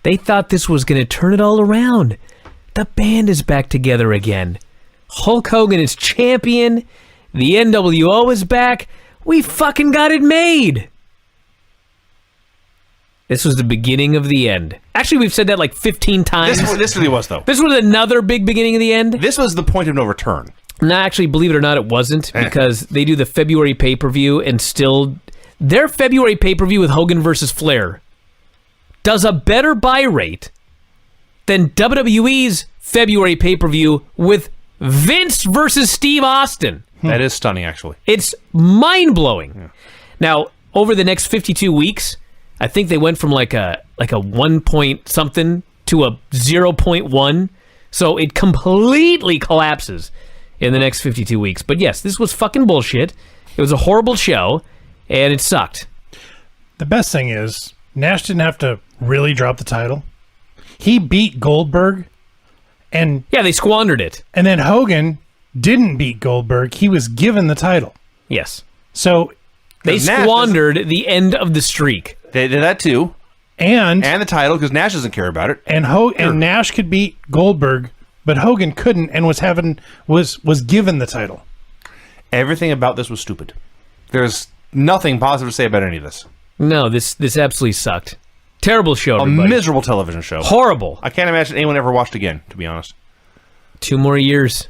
They thought this was going to turn it all around. The band is back together again. Hulk Hogan is champion. The NWO is back. We fucking got it made. This was the beginning of the end. Actually, we've said that like 15 times. This really was, though. This was another big beginning of the end. This was the point of no return. No, actually, believe it or not, it wasn't. Because they do the February pay-per-view and still... Their February pay-per-view with Hogan versus Flair does a better buy rate than WWE's February pay-per-view with Vince versus Steve Austin. That is stunning, actually. It's mind-blowing. Yeah. Now, over the next 52 weeks, I think they went from like a 1 point something to a 0.1. So it completely collapses in the next 52 weeks. But yes, this was fucking bullshit. It was a horrible show, and it sucked. The best thing is, Nash didn't have to really drop the title. He beat Goldberg, and yeah, they squandered it. And then Hogan didn't beat Goldberg. He was given the title. Yes. So they squandered the end of the streak. They did that too. And the title, because Nash doesn't care about it. And and Nash could beat Goldberg, but Hogan couldn't, and was given the title. Everything about this was stupid. There's nothing positive to say about any of this. No, this absolutely sucked. Terrible show, everybody. A miserable television show. Horrible. I can't imagine anyone ever watched again, to be honest. 2 more years.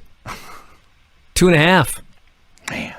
2.5. Man.